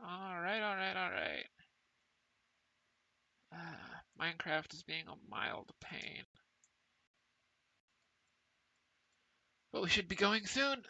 Alright, alright, alright. Minecraft is being a mild pain. But we should be going soon.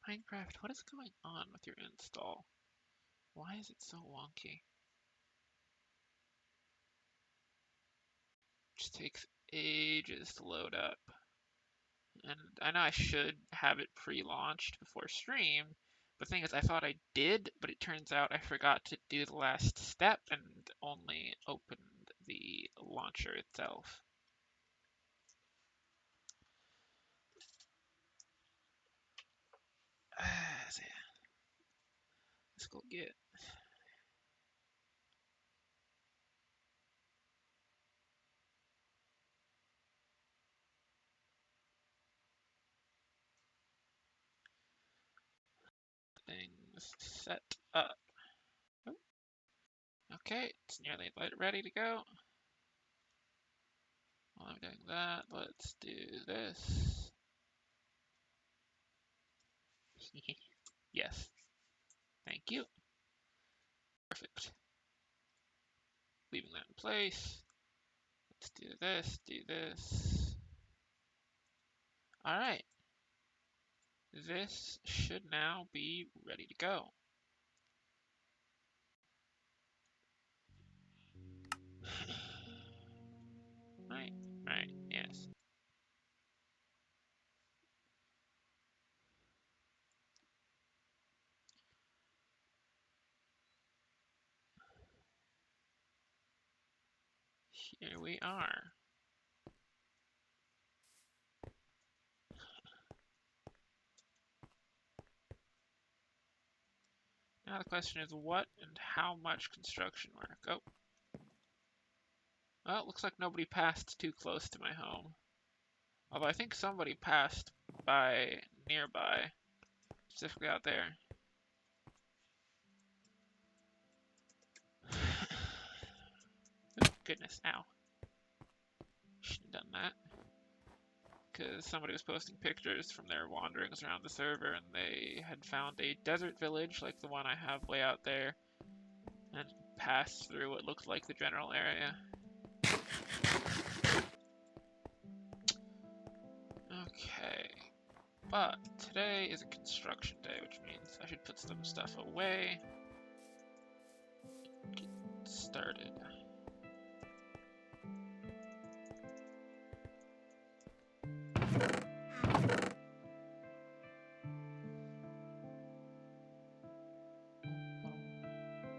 Minecraft, what is going on with your install? Why is it so wonky? It just takes ages to load up. And I know I should have it pre-launched before stream, but the thing is I thought I did, but it turns out I forgot to do the last step and only opened the launcher itself. Let's go get things set up. Okay, it's nearly ready to go. While I'm doing that, let's do this. Yes, thank you. Perfect. Leaving that in place. Let's do this, do this. All right. This should now be ready to go. Right, right, yes. Here we are. Now the question is what and how much construction work? Oh. Well, it looks like nobody passed too close to my home. Although I think somebody passed by nearby, specifically out there. Oh, goodness, ow. Shouldn't have done that. Because somebody was posting pictures from their wanderings around the server and they had found a desert village like the one I have way out there and passed through what looked like the general area. Okay, but today is a construction day, which means I should put some stuff away. Get started.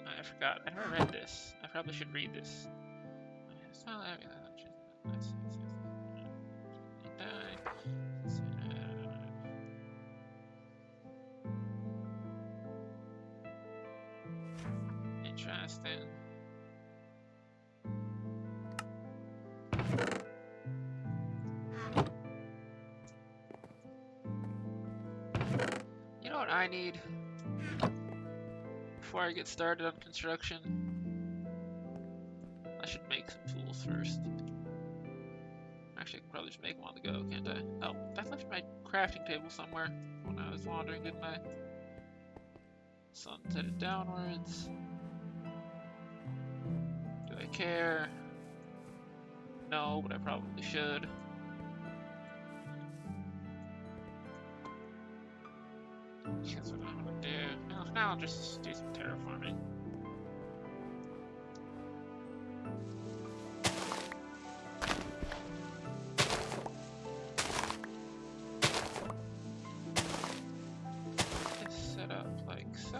I forgot. I never read this. I probably should read this. Interesting. You know what I need before I get started on construction? I should make some tools first. Actually, I can probably just make them on the go, can't I? Oh, I left my crafting table somewhere when I was wandering, didn't I? Sun headed downwards. Do I care? No, but I probably should. That's what I'm gonna do. Well, for now, I'll just do some terraforming. Just set up like so.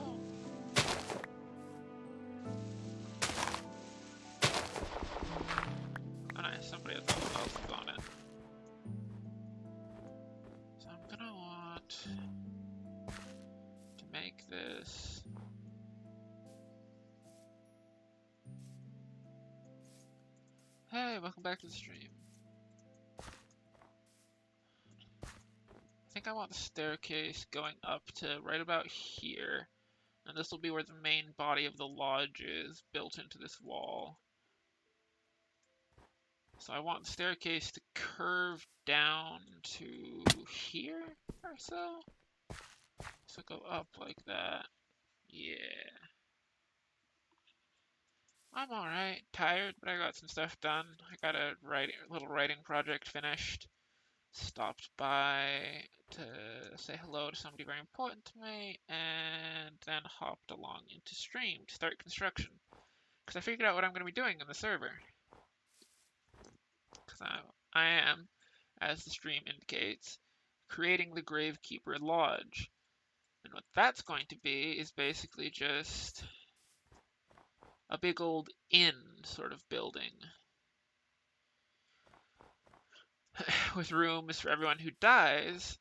Oh, nice. Somebody else is on it. So I'm gonna want to make this. Hey, welcome back to the stream. think I want the staircase going up to right about here. And this will be where the main body of the lodge is, built into this wall. So I want the staircase to curve down to here or so. So go up like that. Yeah. I'm alright. Tired, but I got some stuff done. I got a little writing project finished. Stopped by to say hello to somebody very important to me, and then hopped along into stream to start construction. Because I figured out what I'm going to be doing in the server. Because I am, as the stream indicates, creating the Gravekeeper Lodge. And what that's going to be is basically just a big old inn sort of building. With rooms for everyone who dies.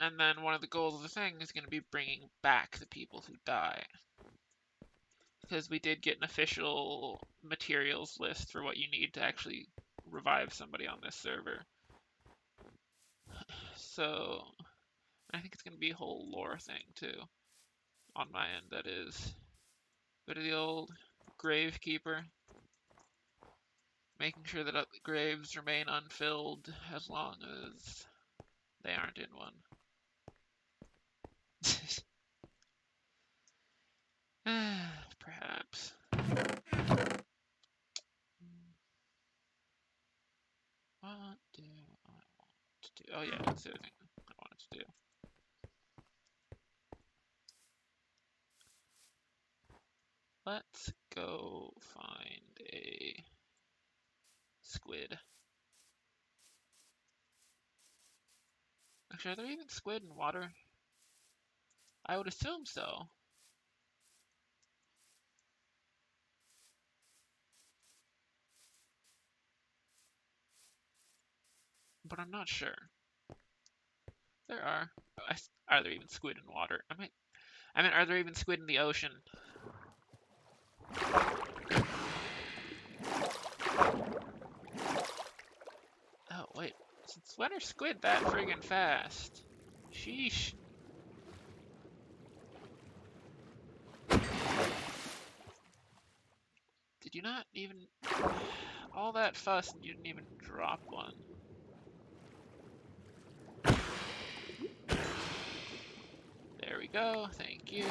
And then one of the goals of the thing is going to be bringing back the people who die. Because we did get an official materials list for what you need to actually revive somebody on this server. So, I think it's going to be a whole lore thing too. On my end, that is. Go to the old Gravekeeper. Making sure that graves remain unfilled as long as they aren't in one. Perhaps. What do I want to do? Oh yeah, that's the other thing I wanted to do. Let's go find a squid. Actually, are there even squid in water? I would assume so. But I'm not sure. There are. Are there even squid in water? I mean, are there even squid in the ocean? Oh, wait. Since when are squid that friggin' fast? Sheesh. Did you not even... All that fuss and you didn't even drop one. There we go. Thank you.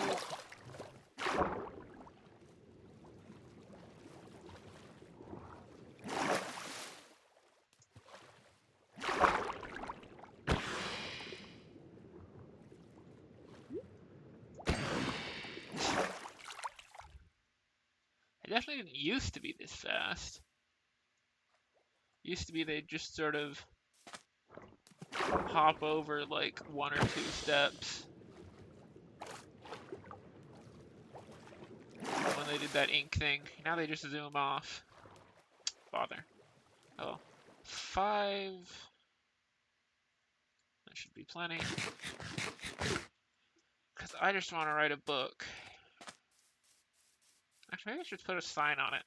It definitely didn't used to be this fast. Used to be they'd just sort of hop over like one or two steps. When they did that ink thing. Now they just zoom off. Bother. Oh. 5. That should be plenty. Because I just want to write a book. Actually, maybe I should put a sign on it.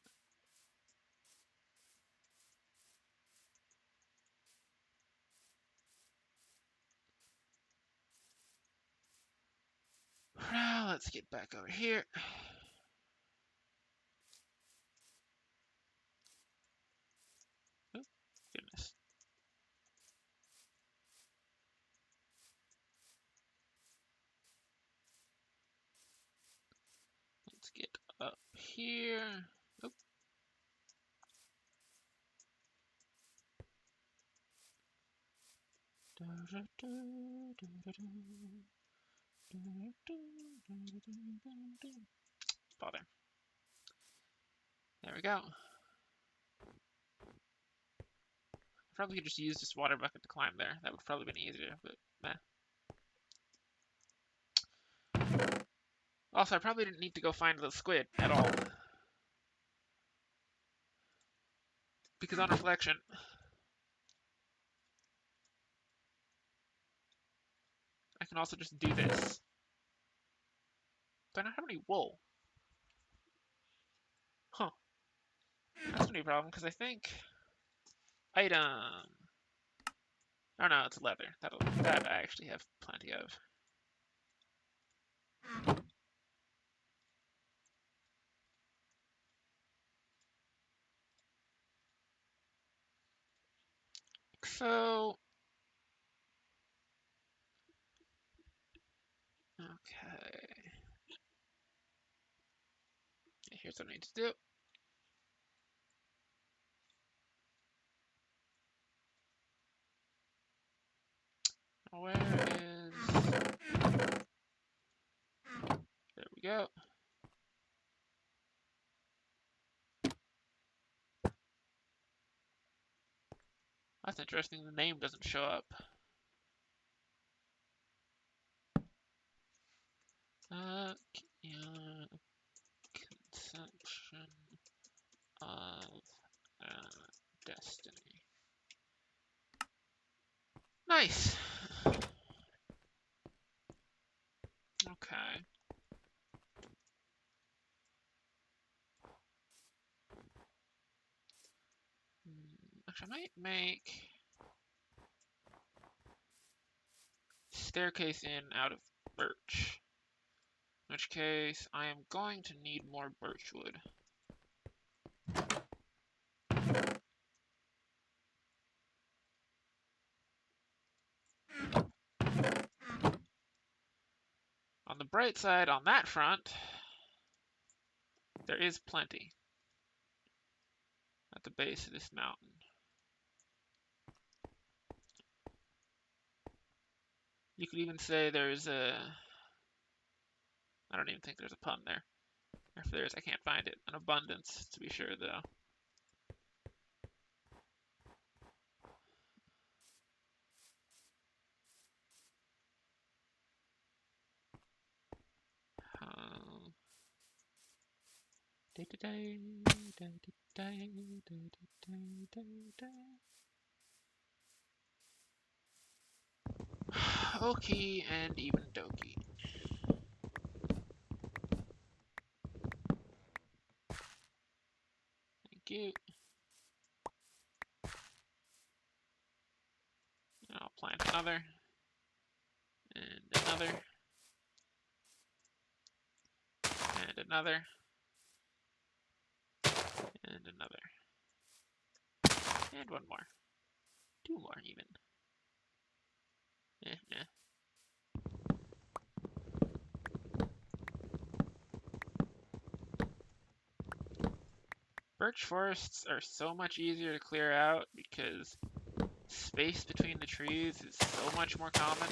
Now, let's get back over here. Oh, goodness. Let's get up here. Oh. Bother. There we go. Probably could just use this water bucket to climb there. That would probably been easier, but meh. Also, I probably didn't need to go find the squid at all. Because on reflection, I can also just do this. Do I not have any wool? Huh. That's gonna be a problem, because I think... Item. Oh no, it's leather. That I actually have plenty of. So, okay. Here's what I need to do. Where is... There we go. That's interesting. The name doesn't show up. Conception of destiny. Nice. Okay. Actually, I might make staircase in out of birch. In which case, I am going to need more birch wood. On the bright side, on that front, there is plenty at the base of this mountain. You could even say there's a... I don't even think there's a pun there. If there is, I can't find it. An abundance, to be sure, though. Okie and even dokie. Thank you. I'll plant another. And another. And another. And another. And one more. Two more, even. Nah. Birch forests are so much easier to clear out because space between the trees is so much more common.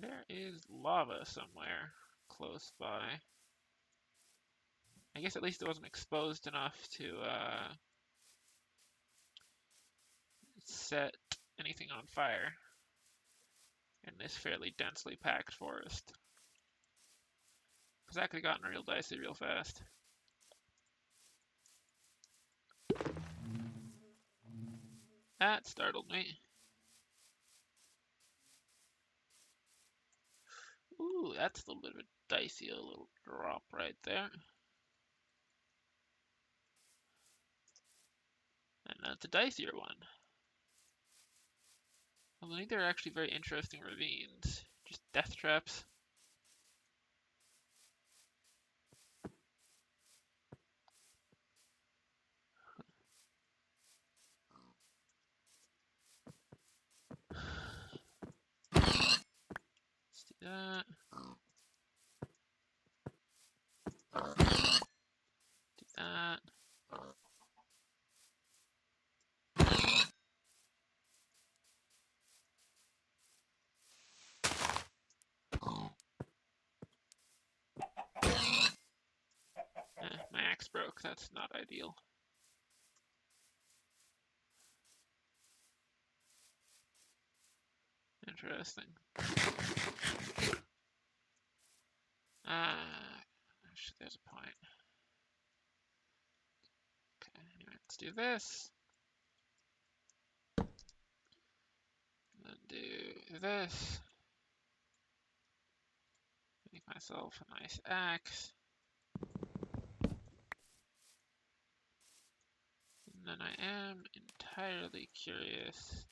There is lava somewhere close by. I guess at least it wasn't exposed enough to set anything on fire in this fairly densely packed forest. Because that could have gotten real dicey real fast. That startled me. Ooh, that's a little bit of a dicey, a little drop right there. And that's a dicier one. Well, I think they're actually very interesting ravines. Just death traps. Let's do that. Do that. My axe broke. That's not ideal. Interesting. Actually, there's a point. Okay, anyway, let's do this. And then do this. Make myself a nice axe. And then I am entirely curious.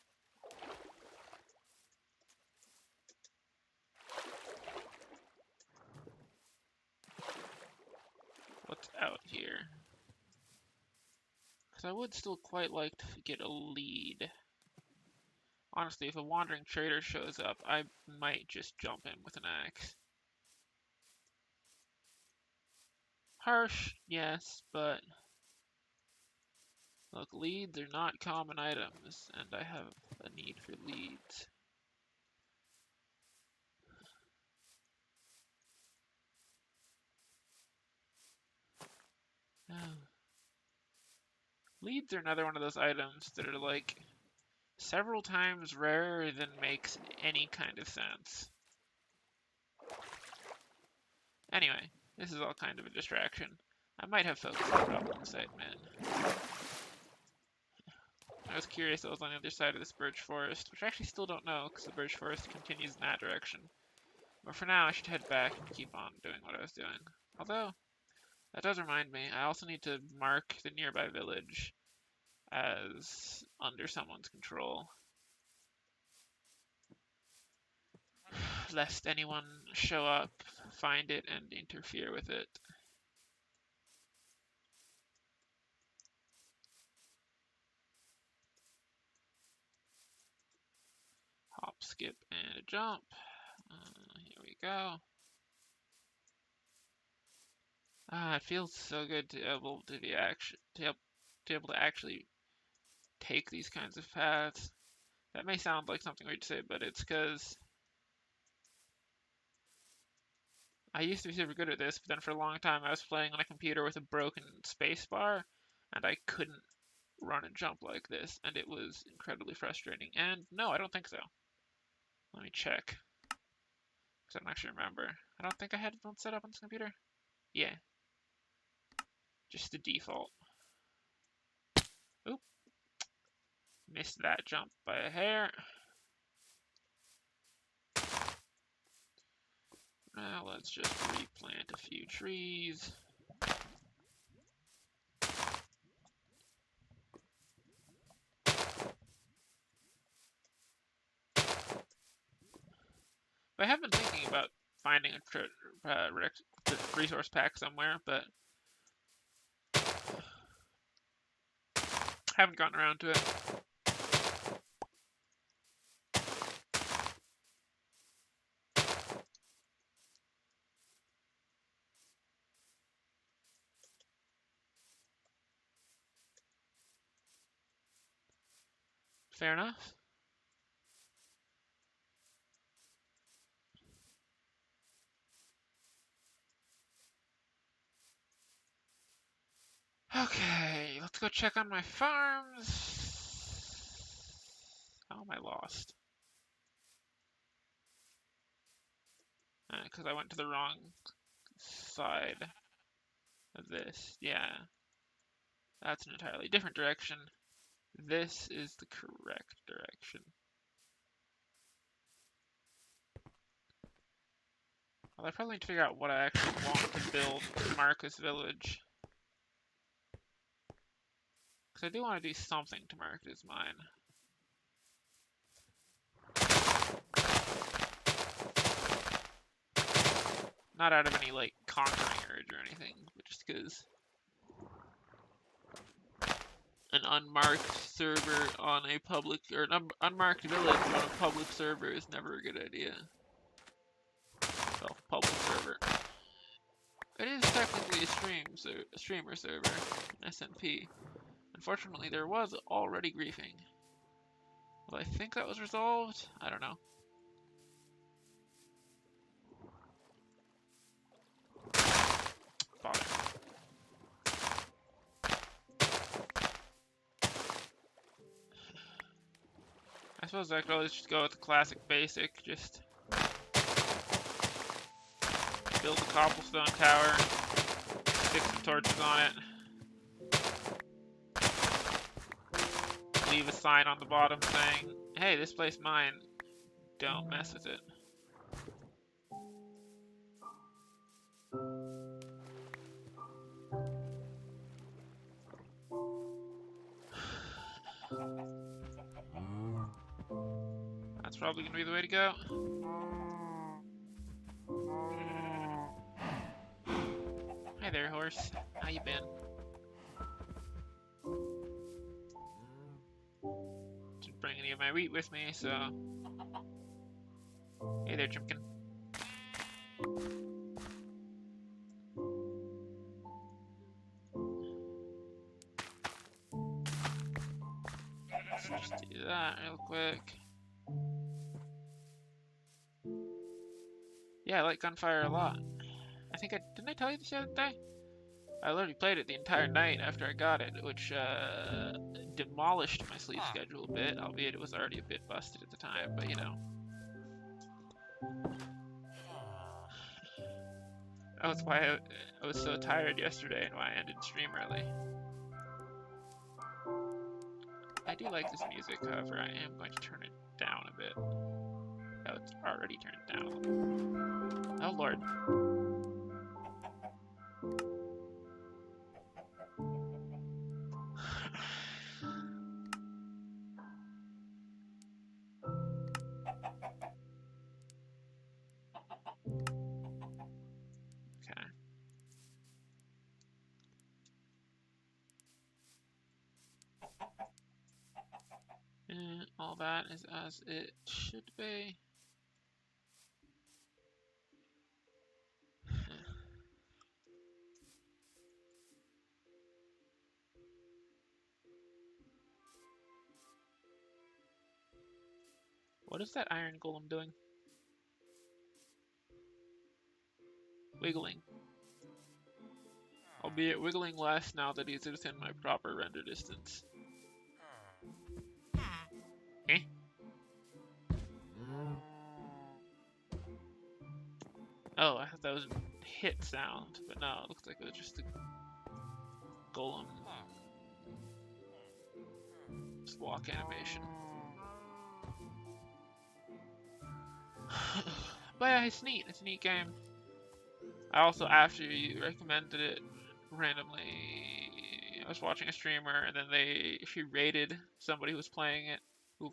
What's out here? Because I would still quite like to get a lead. Honestly, if a wandering trader shows up, I might just jump in with an axe. Harsh, yes, but look, leads are not common items, and I have a need for leads. Leads are another one of those items that are like several times rarer than makes any kind of sense. Anyway, this is all kind of a distraction. I might have focused on the problem site, man. I was curious what was on the other side of this birch forest, which I actually still don't know, because the birch forest continues in that direction. But for now, I should head back and keep on doing what I was doing. Although, that does remind me, I also need to mark the nearby village as under someone's control, lest anyone show up, find it, and interfere with it. Hop, skip, and a jump. Here we go. It feels so good to be able to be able to actually take these kinds of paths. That may sound like something weird to say, but it's because I used to be super good at this, but then for a long time I was playing on a computer with a broken spacebar, and I couldn't run and jump like this, and it was incredibly frustrating. And no, I don't think so. Let me check, because I don't actually remember. I don't think I had one set up on this computer. Yeah, just the default. Oop, missed that jump by a hair. Now let's just replant a few trees. I have been thinking about finding a resource pack somewhere, but haven't gotten around to it. Fair enough. Okay, let's go check on my farms. How am I lost? Because I went to the wrong side of this. Yeah, that's an entirely different direction. This is the correct direction. Well, I probably need to figure out what I actually want to build in Marcus Village. Because I do want to do something to Marcus Mine. Not out of any, like, conquering urge or anything, but just because an unmarked server on a public, or an unmarked village on a public server is never a good idea. Well, public server. It is technically a streamer server, an SMP. Unfortunately, there was already griefing. Well, I think that was resolved. I don't know. Bother. I suppose I could always just go with the classic basic, just build a cobblestone tower, stick some torches on it, leave a sign on the bottom saying, hey, this place mine, don't mess with it. That's probably gonna be the way to go. Hi there, horse. How you been? Didn't bring any of my wheat with me, so... Hey there, Chimkin. Let's just do that real quick. Yeah, I like Gunfire a lot. I think didn't I tell you this the other day? I literally played it the entire night after I got it, which demolished my sleep schedule a bit, albeit it was already a bit busted at the time, but you know. That was why I was so tired yesterday and why I ended stream early. I do like this music, however, I am going to turn it down a bit. Oh, it's already turned down. Oh lord. Okay. And all that is as it should be. What is that iron golem doing? Wiggling. Albeit wiggling less now that he's within my proper render distance. Eh? Oh, I thought that was a hit sound, but no, it looks like it was just a golem walk animation. But yeah, it's neat. It's a neat game. I also, after you recommended it randomly, I was watching a streamer, and then she rated somebody who was playing it, who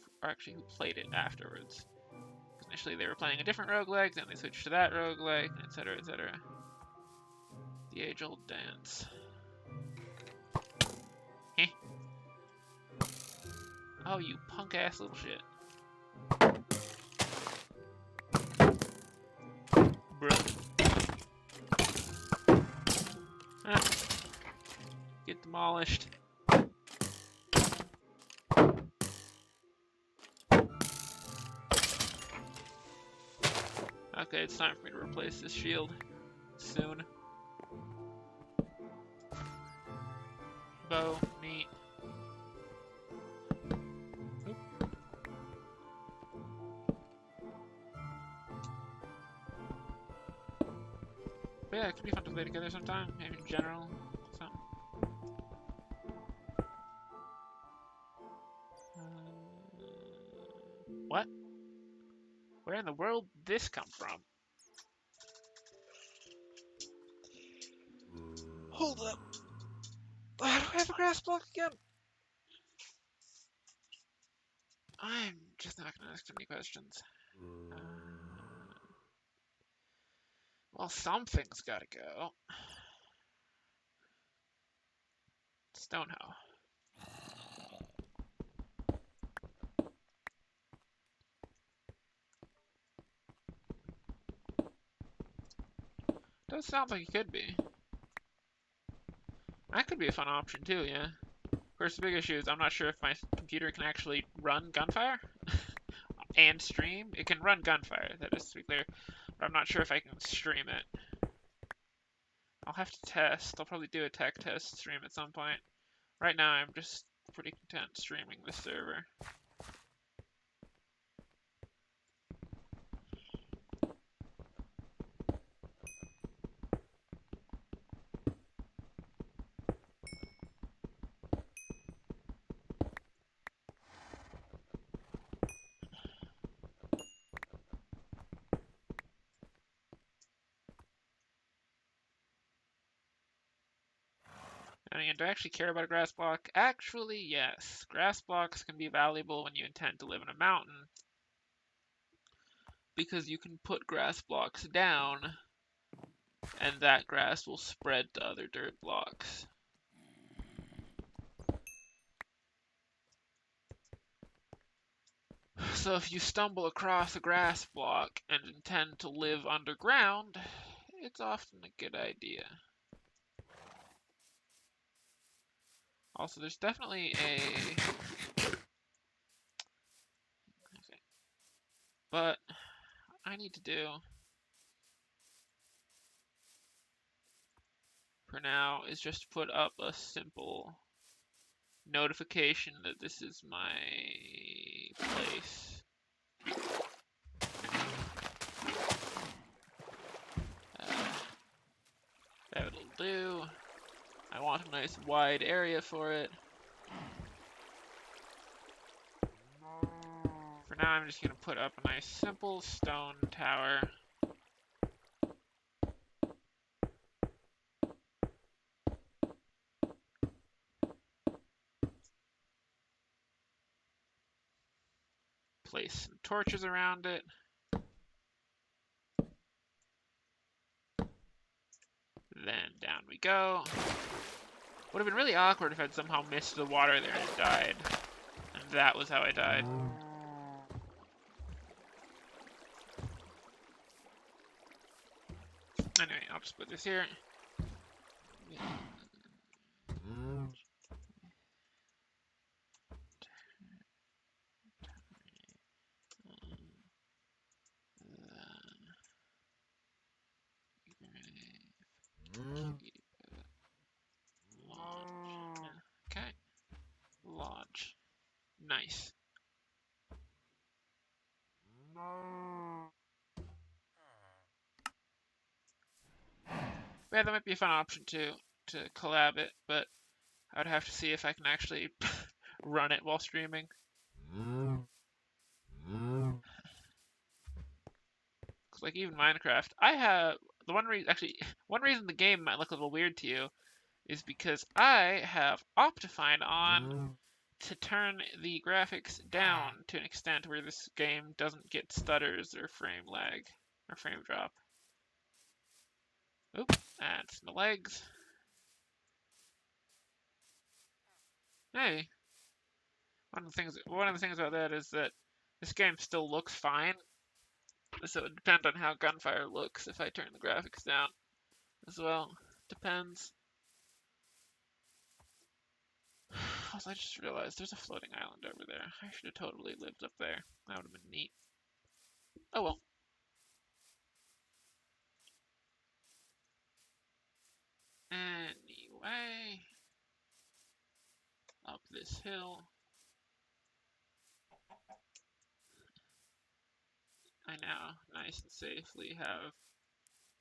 played it afterwards. Because initially they were playing a different roguelike, then they switched to that roguelike, etc., etc. The age-old dance. Heh. Oh, you punk-ass little shit. Bruh. Ah. Get demolished. Okay, it's time for me to replace this shield. Soon. Bow, neat. Oop. But yeah, it could be fun to play together sometime, maybe in general, something. What? Where in the world did this come from? Hold up. How do I have a grass block again? I'm just not gonna ask too many questions. Well, something's gotta go. Stonehow. Does sound like it could be. That could be a fun option too, yeah. Of course, the big issue is I'm not sure if my computer can actually run Gunfire and stream. It can run Gunfire, that is to be clear, but I'm not sure if I can stream it. I'll have to test. I'll probably do a tech test stream at some point. Right now, I'm just pretty content streaming this server. I mean, do I actually care about a grass block? Actually, yes. Grass blocks can be valuable when you intend to live in a mountain, because you can put grass blocks down, and that grass will spread to other dirt blocks. So if you stumble across a grass block and intend to live underground, it's often a good idea. Also, there's definitely but I need to do for now is just put up a simple notification that this is my place. That'll do. I want a nice wide area for it. For now, I'm just going to put up a nice simple stone tower. Place some torches around it. Then down we go. Would have been really awkward if I'd somehow missed the water there and died. And that was how I died. Anyway, I'll just put this here. Okay. Lodge. Nice. Yeah, that might be a fun option too, to collab it, but I would have to see if I can actually run it while streaming. Cause like even Minecraft, I have the one reason one reason the game might look a little weird to you is because I have Optifine on to turn the graphics down to an extent where this game doesn't get stutters or frame lag or frame drop. Oop, that's the legs. Hey, one of the things about that is that this game still looks fine. So it would depend on how Gunfire looks if I turn the graphics down as well. Depends. Also, I just realized there's a floating island over there. I should have totally lived up there. That would have been neat. Oh well. Anyway, up this hill. I now nice and safely have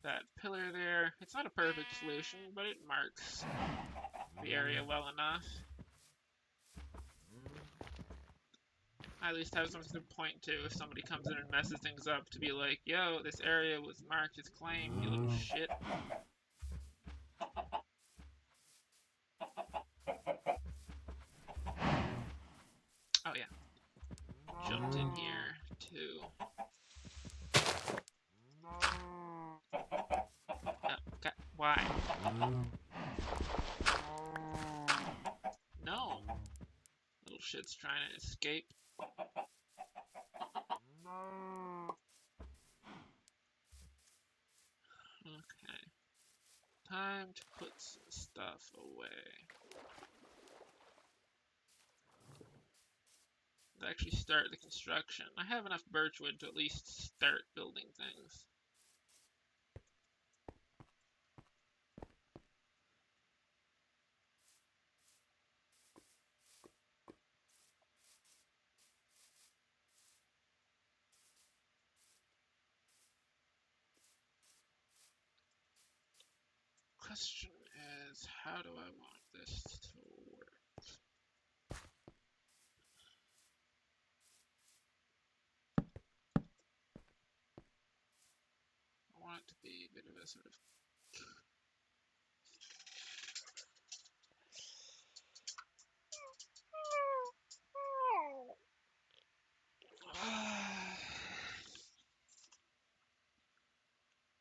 that pillar there. It's not a perfect solution, but it marks the area well enough. I at least have something to point to if somebody comes in and messes things up, to be like, yo, this area was marked as claim, you little shit. Oh yeah, jumped in here too. Okay. Why? No, little shit's trying to escape. Okay, time to put some stuff away. To actually start the construction. I have enough birchwood to at least start building things. Question is, how do I want this to work? I want it to be a bit of a sort of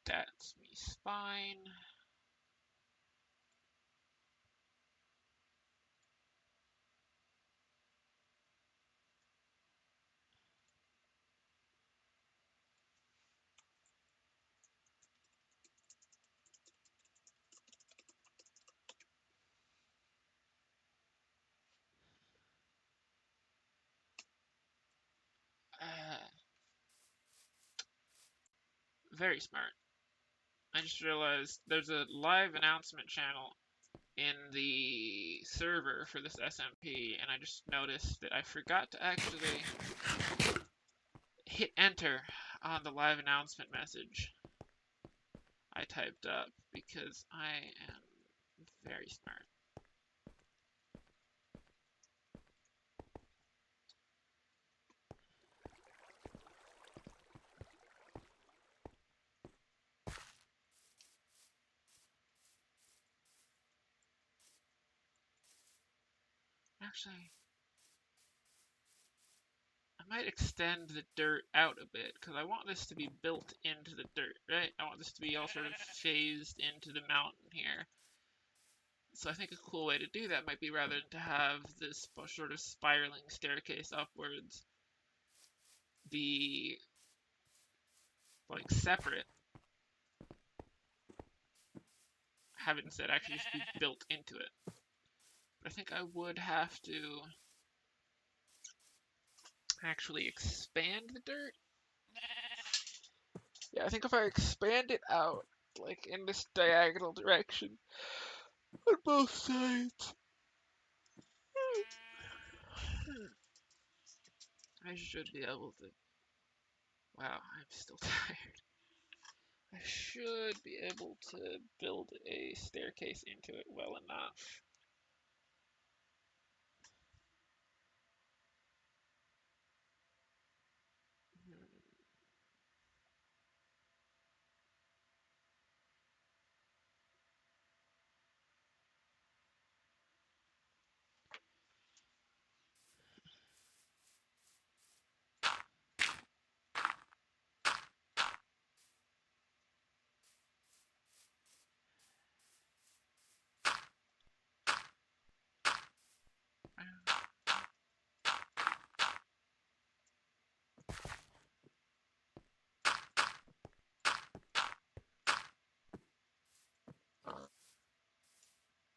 that's me spine. Very smart. I just realized there's a live announcement channel in the server for this SMP, and I just noticed that I forgot to actually hit enter on the live announcement message I typed up because I am very smart. Actually, I might extend the dirt out a bit because I want this to be built into the dirt, right? I want this to be all sort of phased into the mountain here. So I think a cool way to do that might be rather than to have this sort of spiraling staircase upwards be like separate, have it instead actually just be built into it. But I think I would have to actually expand the dirt. Yeah, I think if I expand it out, like in this diagonal direction on both sides, I should be able to. Wow, I'm still tired. I should be able to build a staircase into it well enough.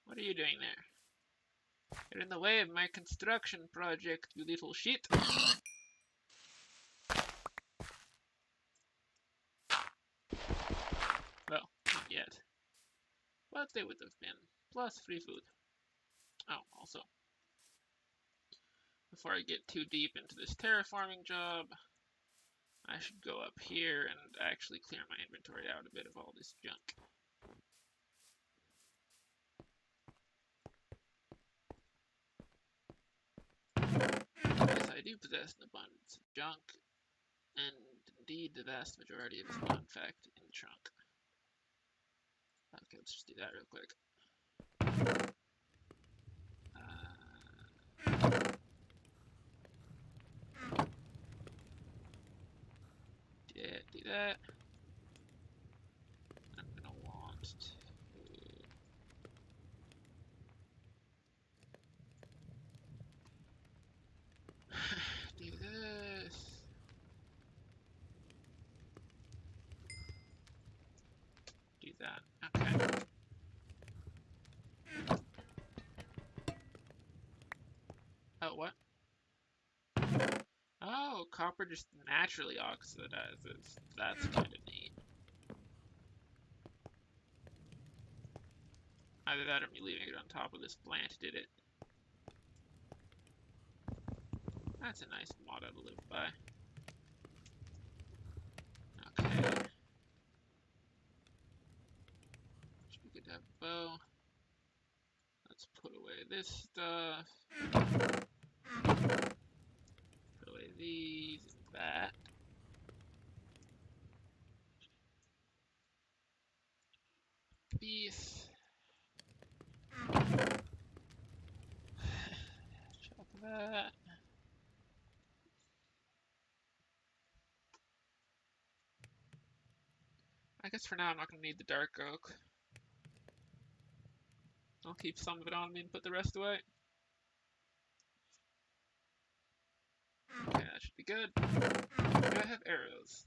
What are you doing there? You're in the way of my construction project, you little shit. Well, not yet. But they would have been. Plus free food. Oh, also, before I get too deep into this terraforming job, I should go up here and actually clear my inventory out a bit of all this junk. Yes, I do possess an abundance of junk, and indeed the vast majority of it is, in fact, in the trunk. Okay, let's just do that real quick. that. I'm gonna want to do this. Do that. Okay. Oh, what? Oh, copper just naturally oxidizes. That's kind of neat. Either that or me leaving it on top of this plant did it. That's a nice motto to live by. Okay. Should be good to have a bow. Let's put away this stuff. Put away these and that. Beef. Chop that. I guess for now I'm not going to need the dark oak. I'll keep some of it on me and put the rest away. Okay, that should be good. Do I have arrows?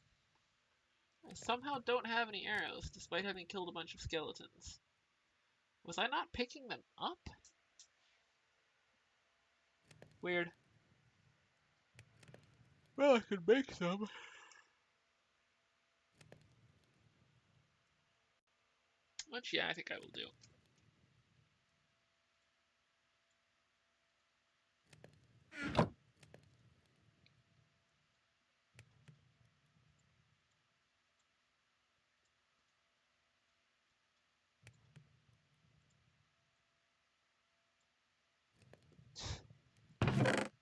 I somehow don't have any arrows, despite having killed a bunch of skeletons. Was I not picking them up? Weird. Well, I could make some. Which, yeah, I think I will do.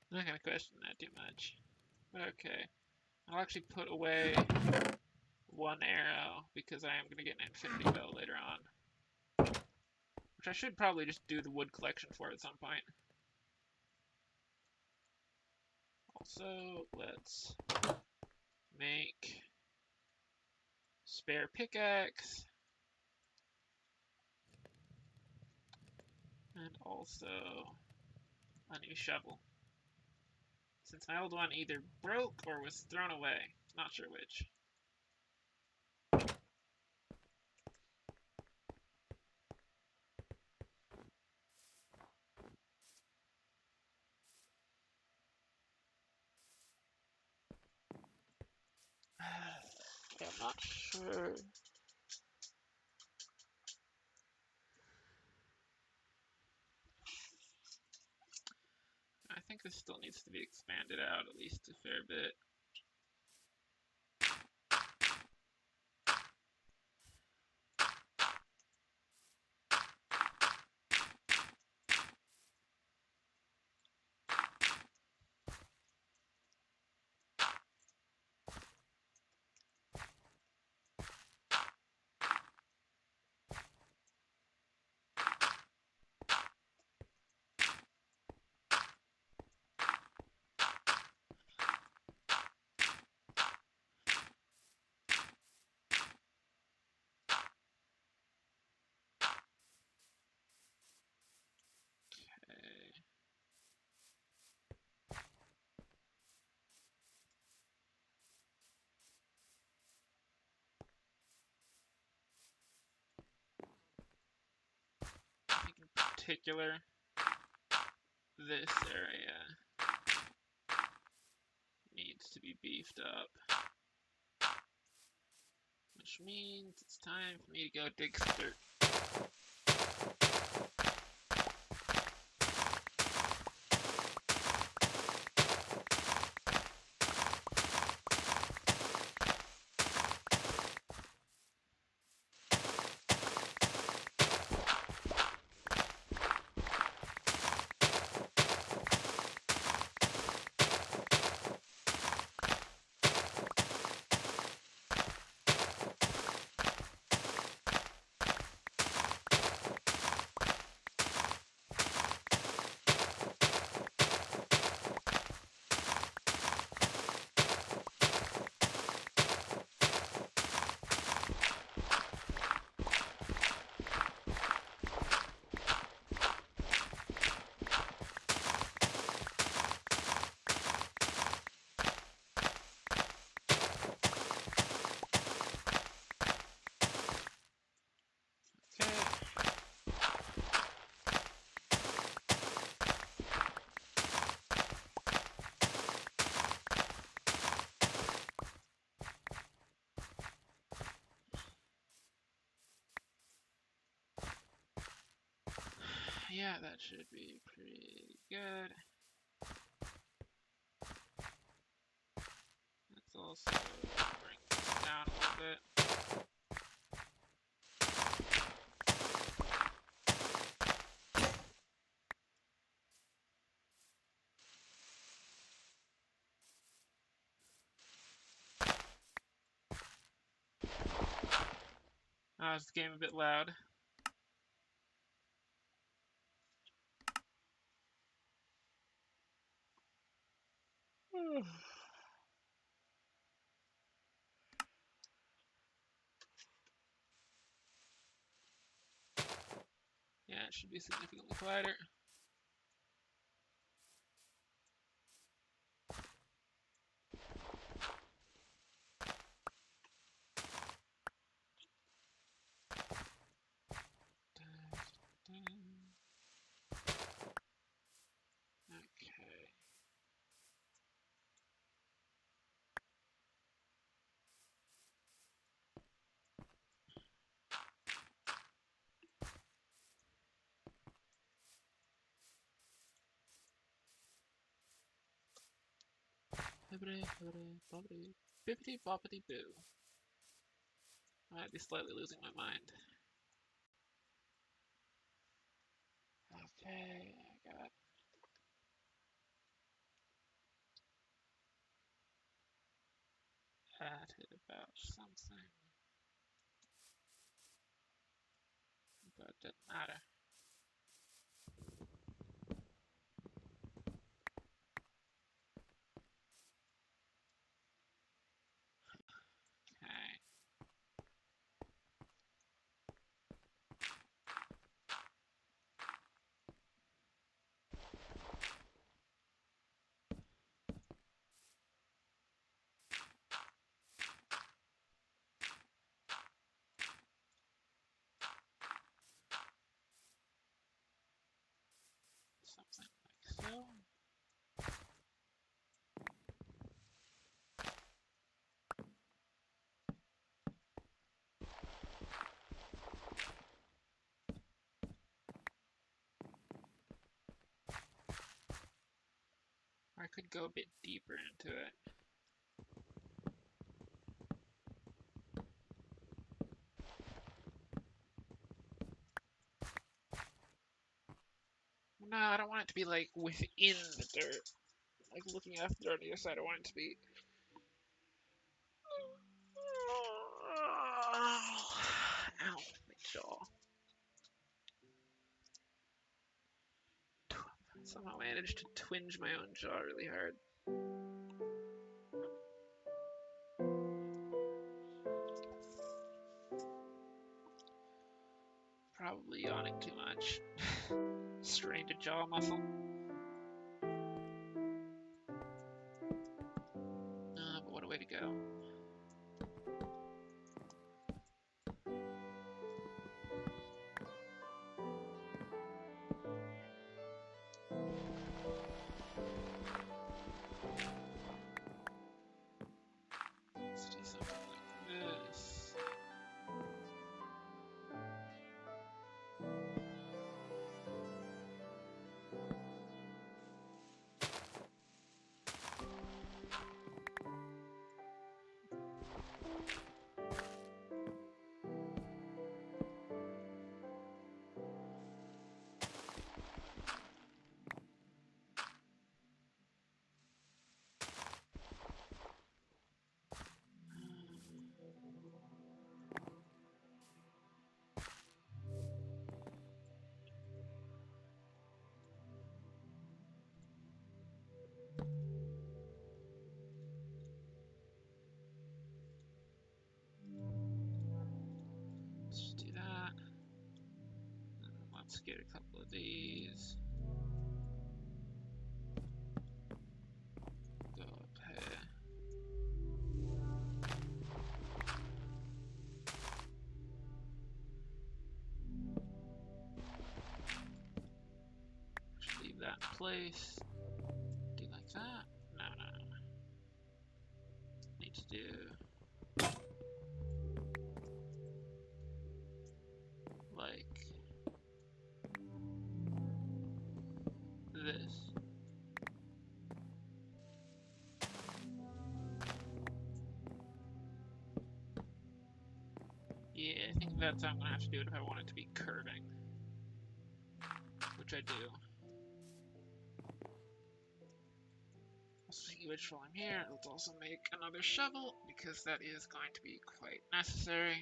I'm not gonna question that too much. Okay. I'll actually put away one arrow because I am gonna get an infinity bow later on. Which I should probably just do the wood collection for at some point. Also, let's make spare pickaxe. And also a new shovel. Since my old one either broke or was thrown away. Not sure which. I'm not sure. I think this still needs to be expanded out at least a fair bit. Okay. I think in particular, this area needs to be beefed up. Which means it's time for me to go dig some dirt. Yeah, that should be pretty good. Let's also bring this down a little bit. Is the game a bit loud? Yeah, it should be significantly quieter. Okay. Bippity boppity boo. I might be slightly losing my mind. Okay, I got added about something, but it doesn't matter. Okay. Something like so. Or I could go a bit deeper into it. No, I don't want it to be like within the dirt. Like looking at the dirt on the other side, I want it to be. Ow, my jaw. Somehow managed to twinge my own jaw really hard. Probably yawning too much. Strained a jaw muscle. But what a way to go. Let's do something like this. Let's do that. And let's get a couple of these. Go up here. Just leave that in place. Do like that. No. Need to do like Yeah, I think that's how I'm gonna have to do it if I want it to be curving. Which I do. See which while I'm here, let's also make another shovel, because that is going to be quite necessary.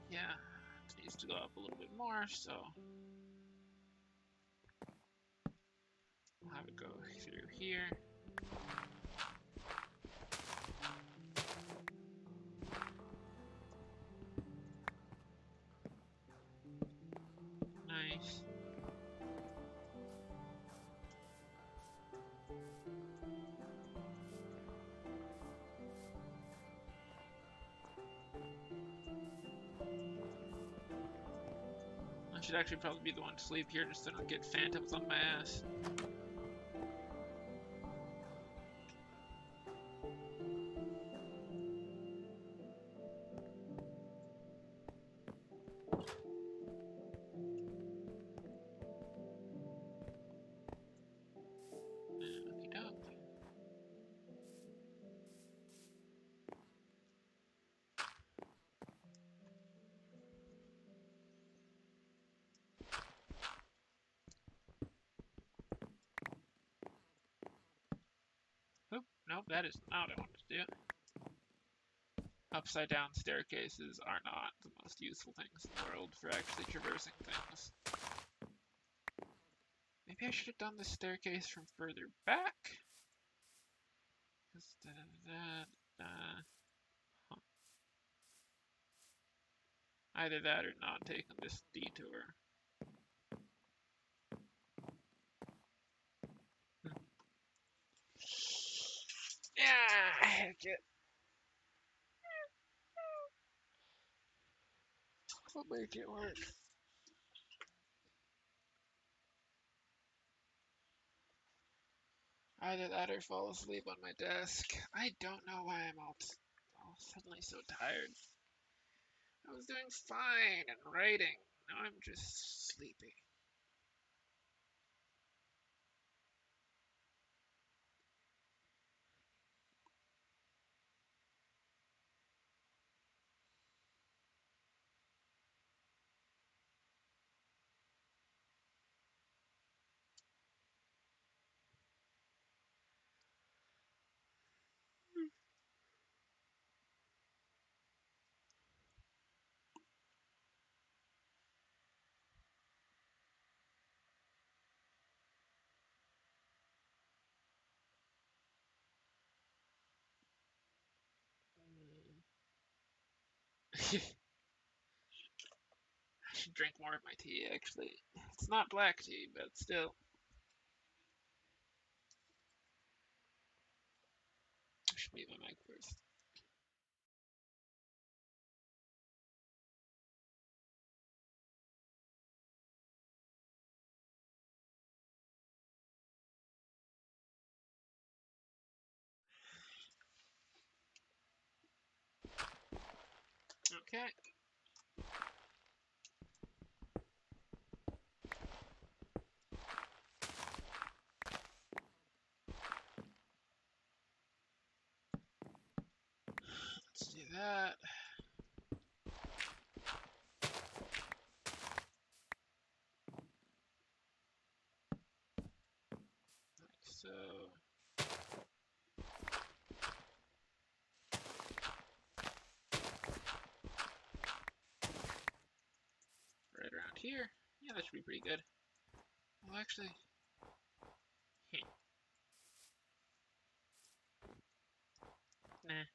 Yeah, it needs to go up a little bit more, so I'll have it go through here. Nice. I should actually probably be the one to sleep here just so I don't get phantoms on my ass. Oop, nope, that is not what I wanted to do. Upside down staircases are not the most useful things in the world for actually traversing things. Maybe I should have done this staircase from further back. Huh. Either that or not taking this detour. Yeah, heck it. We'll make it work. Either that or fall asleep on my desk. I don't know why I'm all suddenly so tired. I was doing fine and writing. Now I'm just sleepy. I should drink more of my tea, actually. It's not black tea, but still. I should mute my mic first. Okay. Let's do that. Like so. Right around here. Yeah, that should be pretty good. Well, actually, nah,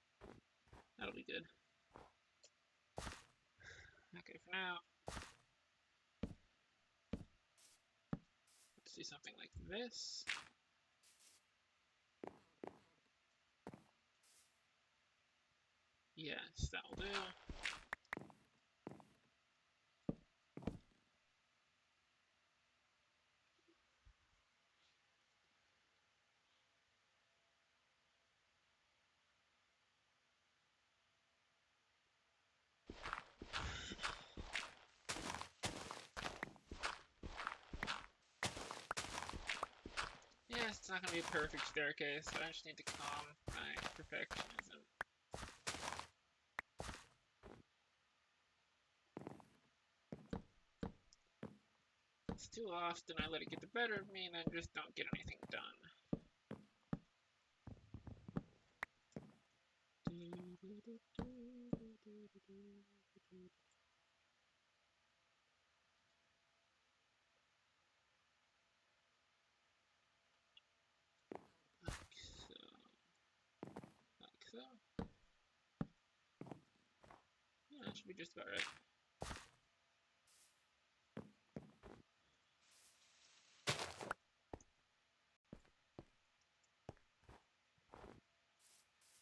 that'll be good. Okay, for now, let's do something like this. Yes, that'll do. Yes, it's not going to be a perfect staircase, but I just need to calm my perfectionism. It's too often I let it get the better of me and then just don't get anything done. Like so. Yeah, that should be just about right.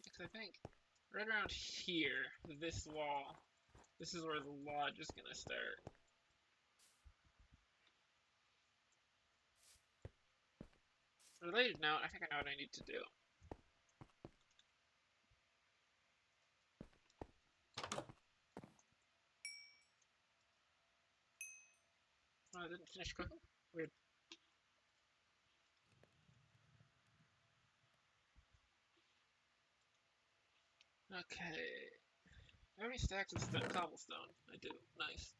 Because I think right around here, this wall, this is where the lodge is going to start. Related note, I think I know what I need to do. Oh, I didn't finish cooking? Weird. Okay. How many stacks of cobblestone? I do. Nice.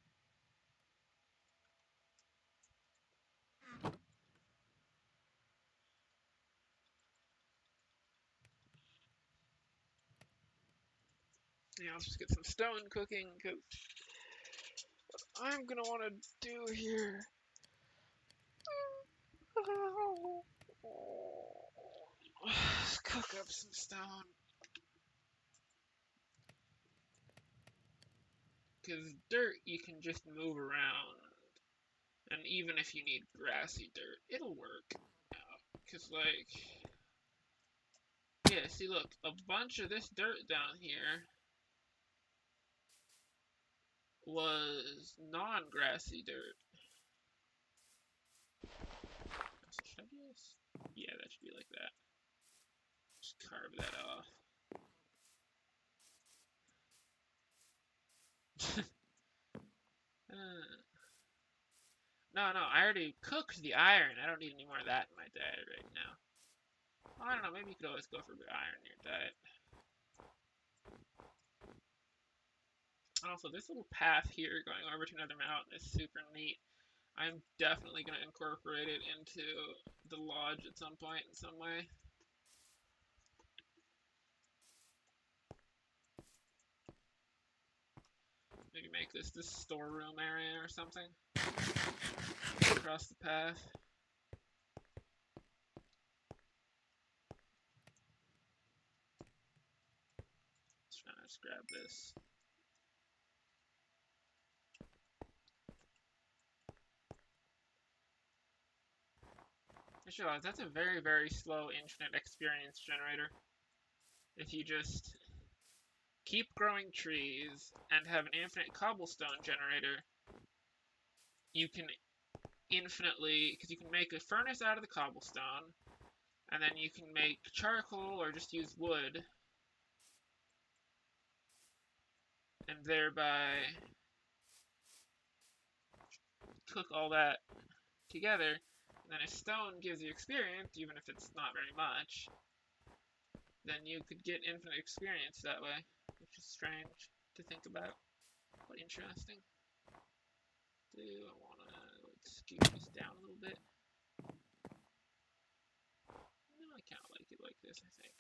Yeah, let's just get some stone cooking, because I'm gonna want to do here. Let's cook up some stone. Because dirt you can just move around. And even if you need grassy dirt, it'll work out. Because, like, yeah, see, look, a bunch of this dirt down here was non-grassy dirt. So should I do this? Yeah, that should be like that. Just carve that off. No, I already cooked the iron. I don't need any more of that in my diet right now. Well, I don't know, maybe you could always go for iron in your diet. Also, this little path here going over to another mountain is super neat. I'm definitely going to incorporate it into the lodge at some point in some way. Maybe make this the storeroom area or something. Across the path. Let's grab this. I just realized that's a very, very slow infinite experience generator. If you just keep growing trees and have an infinite cobblestone generator, you can infinitely, because you can make a furnace out of the cobblestone, and then you can make charcoal or just use wood, and thereby cook all that together. And then if stone gives you experience, even if it's not very much, then you could get infinite experience that way, which is strange to think about, but interesting. Do I want to scoot this down a little bit? No, I kind of like it like this, I think.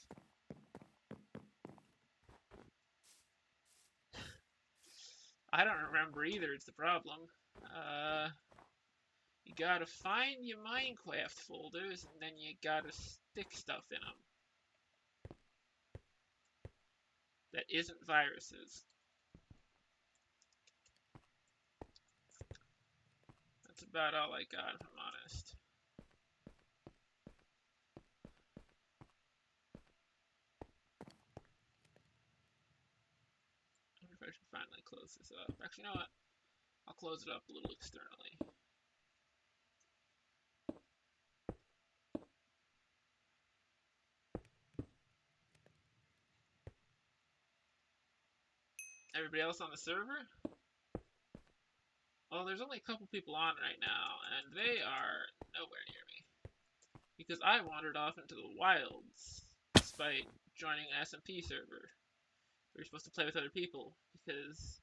I don't remember either, it's the problem. You gotta find your Minecraft folders, and then you gotta stick stuff in them that isn't viruses. That's about all I got, if I'm honest. close this up. Actually, you know what? I'll close it up a little externally. Everybody else on the server? Well, there's only a couple people on right now, and they are nowhere near me. Because I wandered off into the wilds, despite joining an SMP server, where you're supposed to play with other people, because,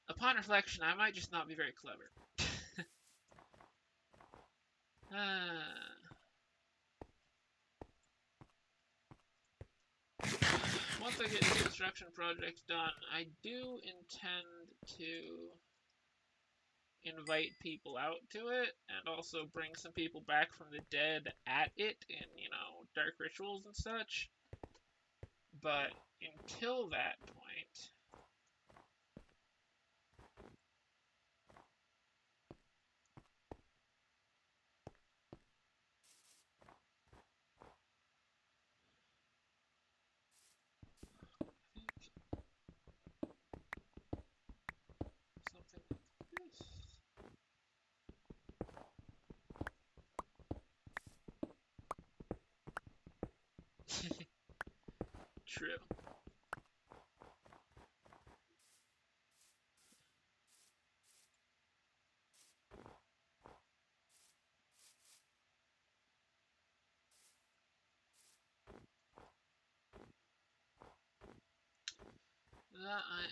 upon reflection, I might just not be very clever. Once I get the construction project done, I do intend to invite people out to it, and also bring some people back from the dead at it in, you know, dark rituals and such. But until that point, something like this. True. That I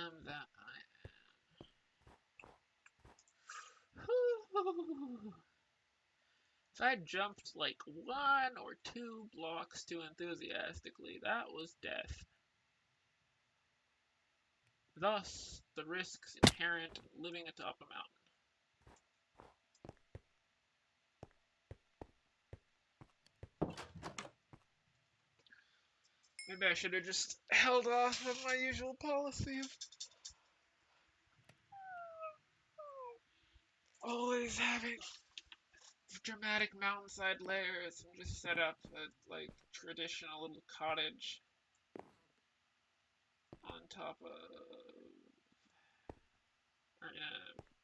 am, that I am. If I jumped like 1 or 2 blocks too enthusiastically, that was death. Thus, the risks inherent in living atop a mountain. Maybe I should have just held off of my usual policy of always having dramatic mountainside layers and just set up a like traditional little cottage on top of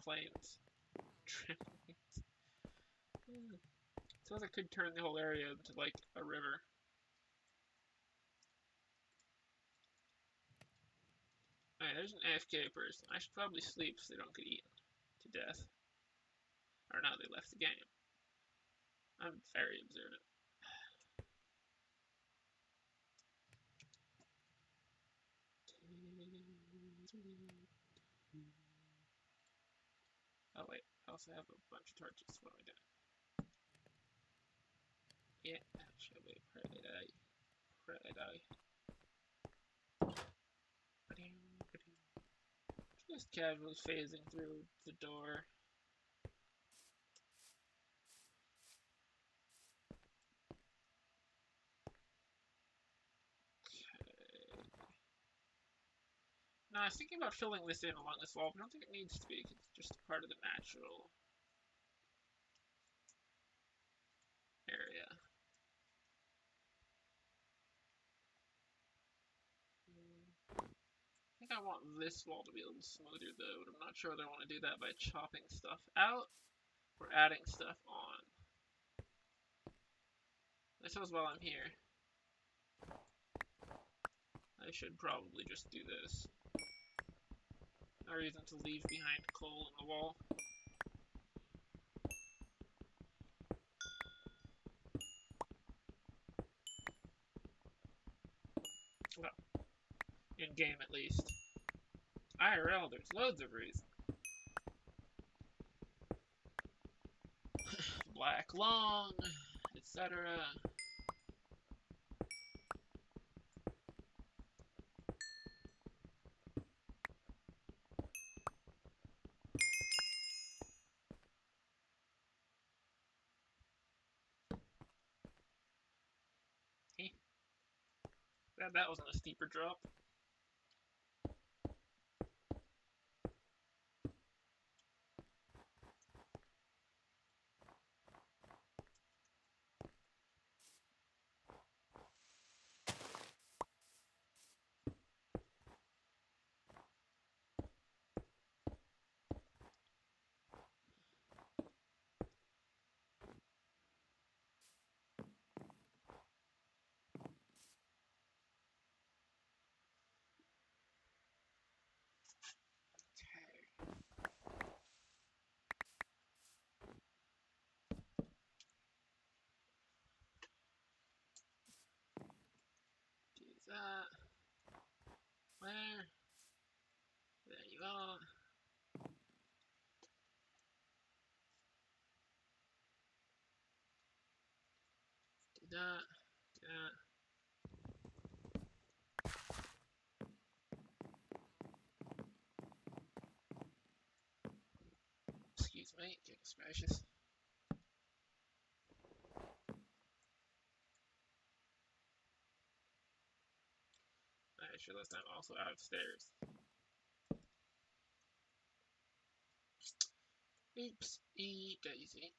plains. Suppose I could turn the whole area into like a river. Alright, there's an AFK person. I should probably sleep so they don't get eaten to death. Or no, they left the game. I'm very observant. Oh wait, I also have a bunch of torches. What am I doing? Yeah, shall we pray die? Pray die. Just casually phasing through the door. No, I was thinking about filling this in along this wall, but I don't think it needs to be, because it's just part of the natural area. I think I want this wall to be a little smoother, though, but I'm not sure whether I want to do that by chopping stuff out or adding stuff on. I suppose while I'm here, I should probably just do this. No reason to leave behind coal in the wall. Well, in game at least. IRL, there's loads of reasons. Black lung, etc. That wasn't a steeper drop. that. Do that. Excuse me, goodness gracious. I just realized I'm also out of stairs. Oops, daisy.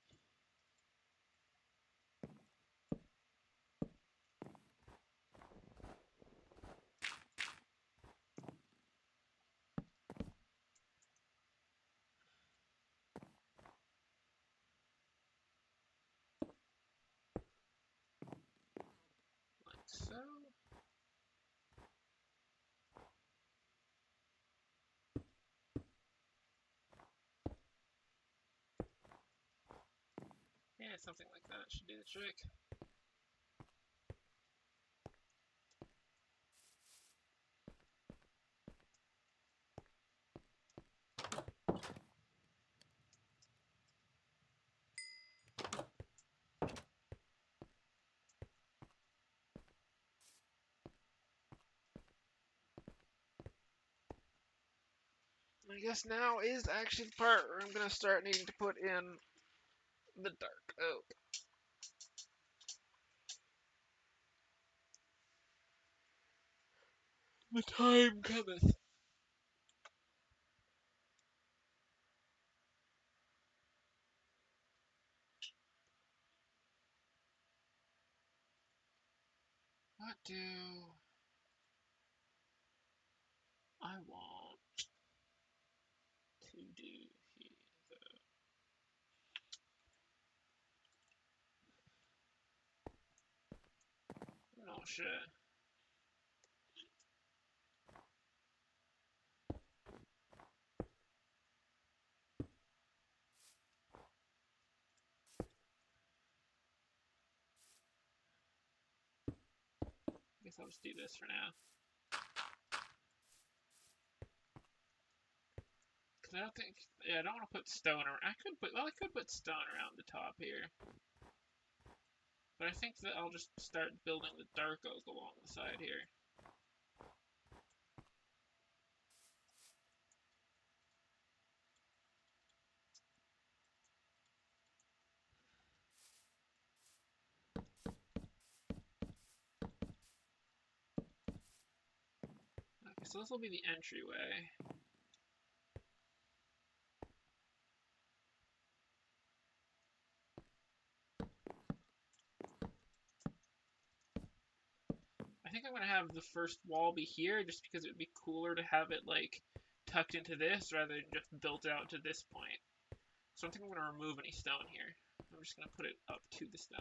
Like so. Yeah, something like that should do the trick. I guess now is actually the part where I'm gonna start needing to put in the dark oak. The time cometh. What do I want to do here? I'm not sure. I guess I'll just do this for now. Cause I don't think, yeah, I don't want to put stone around. I could put stone around the top here. But I think that I'll just start building the dark oak along the side here. Okay, so this will be the entryway. I think I'm gonna have the first wall be here just because it would be cooler to have it like tucked into this rather than just built out to this point. So I don't think I'm gonna remove any stone here. I'm just gonna put it up to the stone.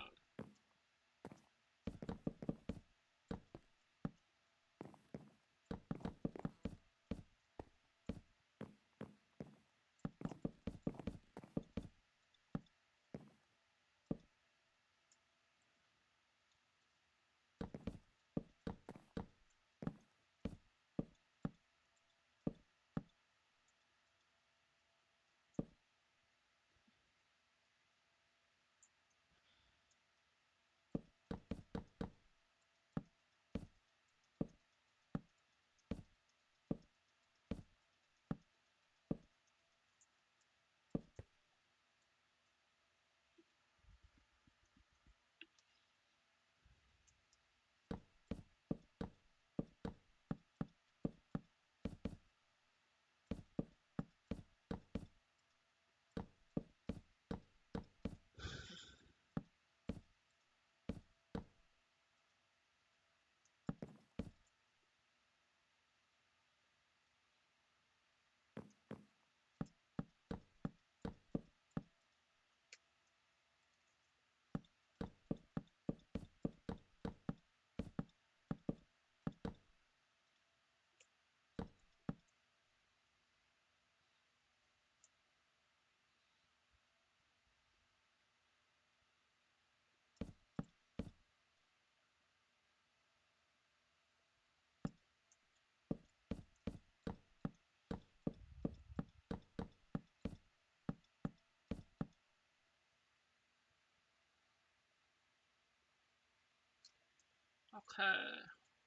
Okay.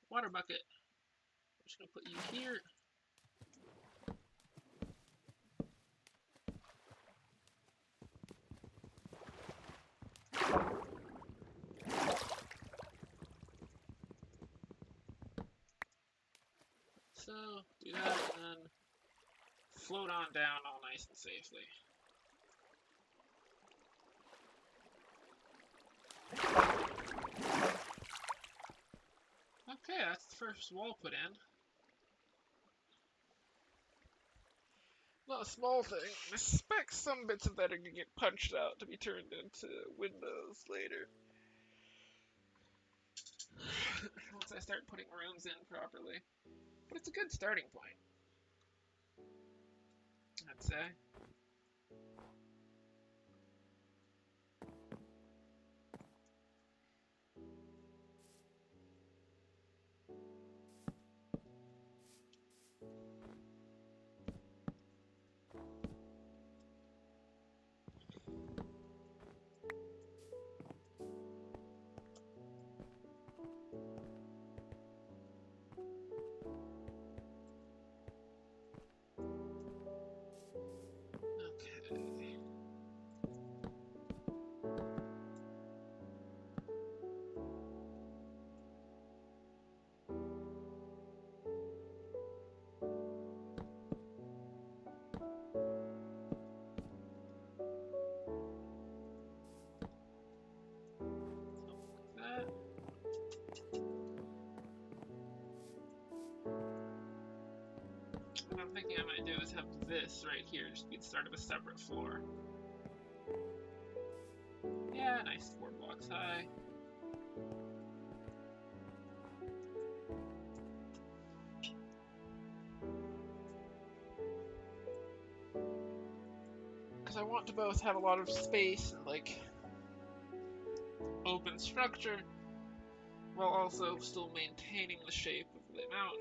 Water bucket. I'm just gonna put you here. So, do that and then float on down all nice and safely. Okay, that's the first wall put in. Not a small thing. I suspect some bits of that are gonna get punched out to be turned into windows later. Once I start putting rooms in properly. But it's a good starting point, I'd say. Okay. That. What I'm thinking I might do is have this right here just be the start of a separate floor. Yeah, nice 4 blocks high. Because I want to both have a lot of space and like open structure while also still maintaining the shape of the mountain.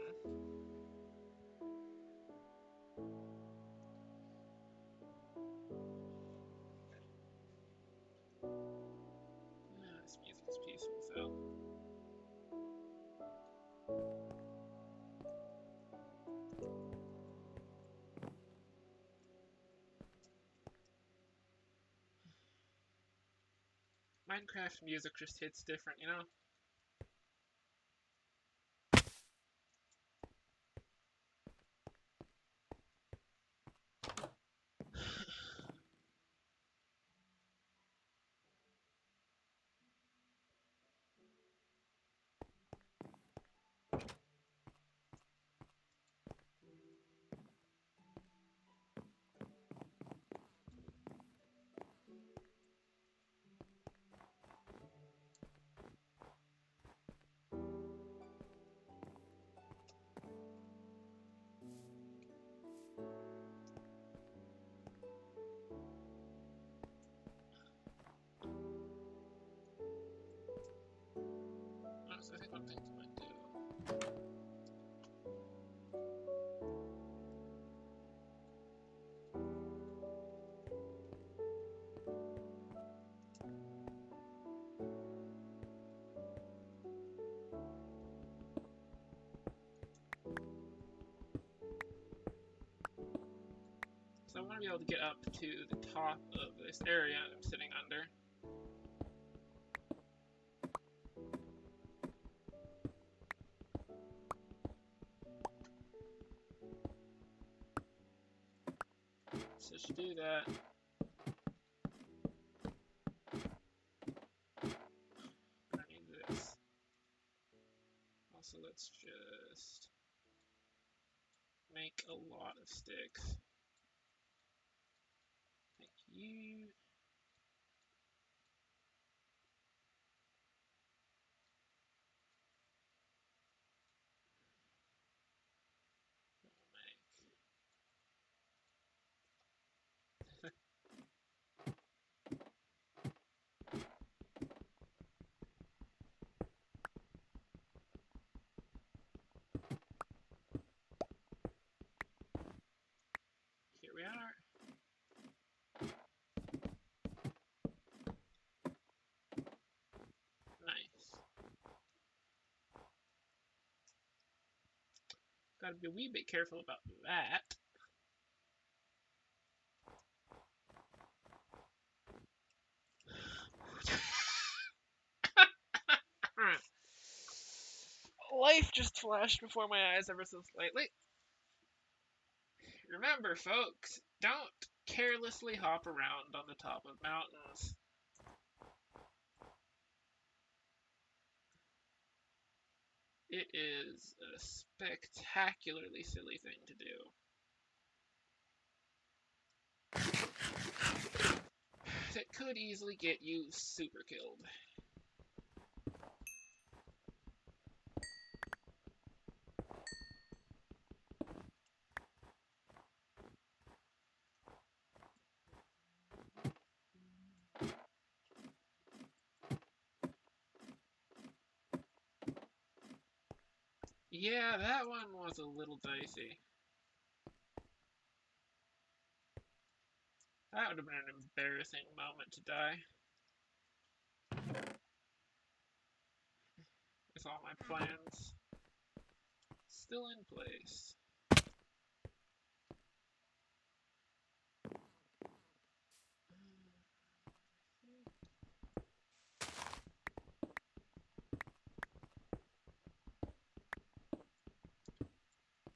Yeah, this music is peaceful, so. Minecraft music just hits different, you know? Honestly, I think one thing I might do. So I want to be able to get up to the top of this area I'm sitting under. So to do that, I need this. Also, let's just make a lot of sticks. Thank you. Here we are. Gotta be a wee bit careful about that. Life just flashed before my eyes ever so slightly. Remember, folks, don't carelessly hop around on the top of mountains. It is a spectacularly silly thing to do. That could easily get you super killed. Yeah, that one was a little dicey. That would have been an embarrassing moment to die. With all my plans still in place.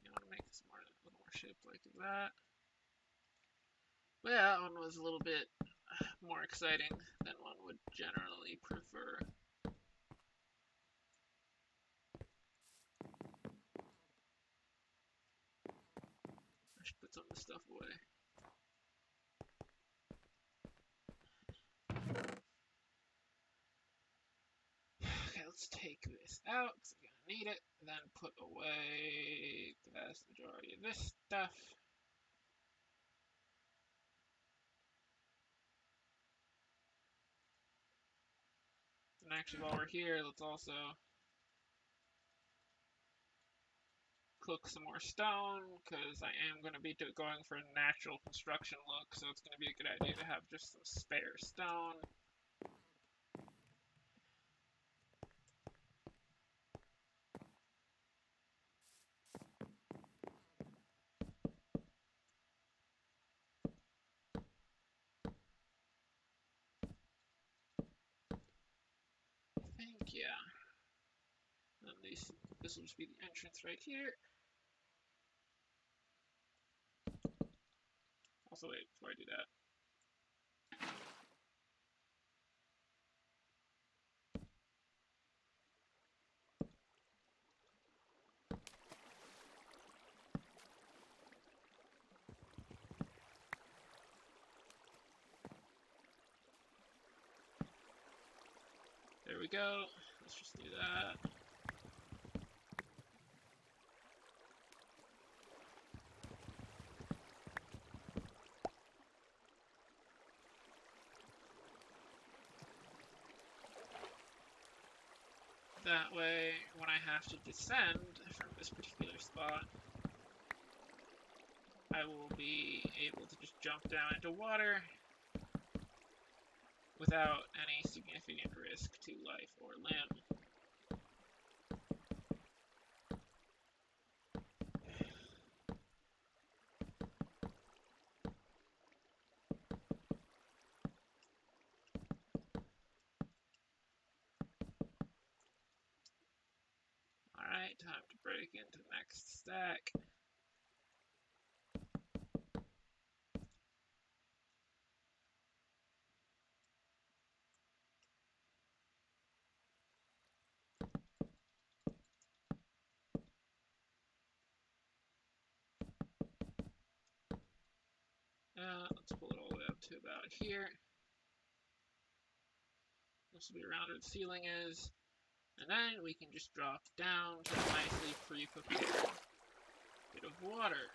You want to make this more, a little more shaped like that. Well, that one was a little bit more exciting than one would generally prefer. I should put some of this stuff away. Okay, let's take this out because I'm going to need it. Then put away the vast majority of this stuff. And actually, while we're here, let's also cook some more stone, because I am going to be going for a natural construction look, so it's going to be a good idea to have just some spare stone. I think, yeah. And this will just be the entrance right here. Also, wait, before I do that. There we go. Let's just do that. That way, when I have to descend from this particular spot, I will be able to just jump down into water without any significant risk to life or limb. Alright, time to break into the next stack. Let's pull it all the way up to about here. This will be around where the ceiling is. And then we can just drop down to a nicely pre-prepared bit of water.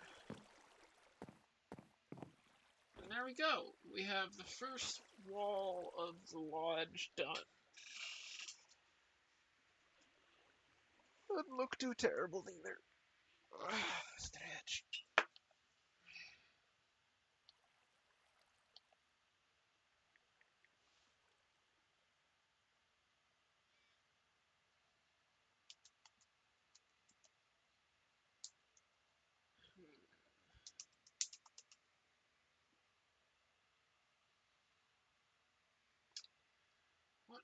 And there we go. We have the first wall of the lodge done. Doesn't look too terrible either. Stretch.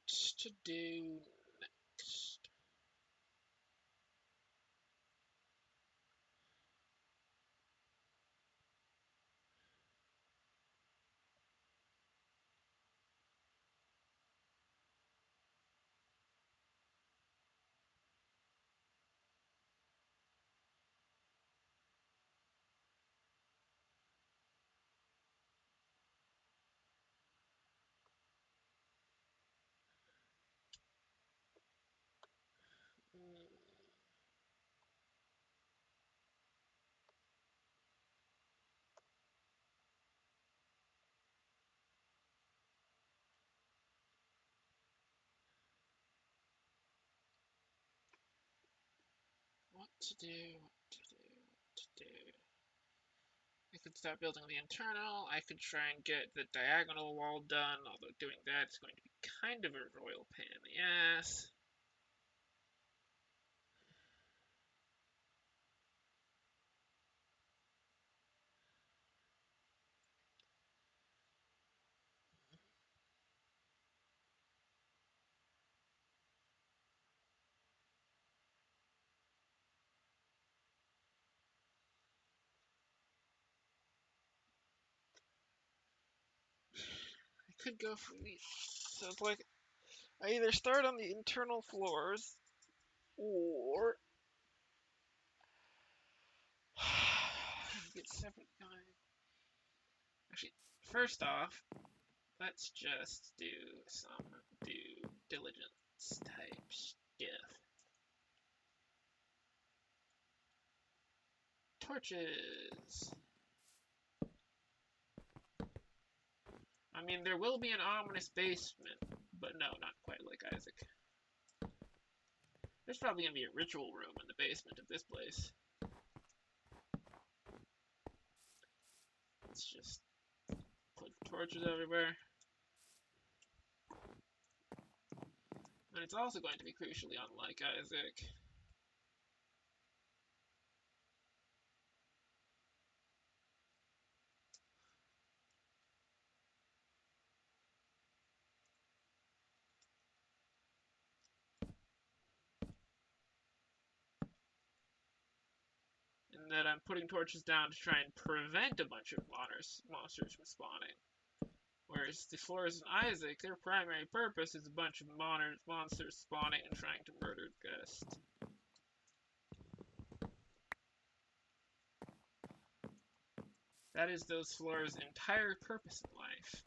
to do next? What to do, what to do, what to do. I could start building the internal. I could try and get the diagonal wall done, although doing that is going to be kind of a royal pain in the ass. I could go for these. So it's like I either start on the internal floors or get separate kind. Actually, first off, let's just do some due diligence type stuff. Torches. I mean, there will be an ominous basement, but no, not quite like Isaac. There's probably gonna be a ritual room in the basement of this place. Let's just put torches everywhere. And it's also going to be crucially unlike Isaac. In that I'm putting torches down to try and prevent a bunch of monsters from spawning. Whereas the floors in Isaac, their primary purpose is a bunch of monsters spawning and trying to murder the guest. That is those floors' entire purpose in life.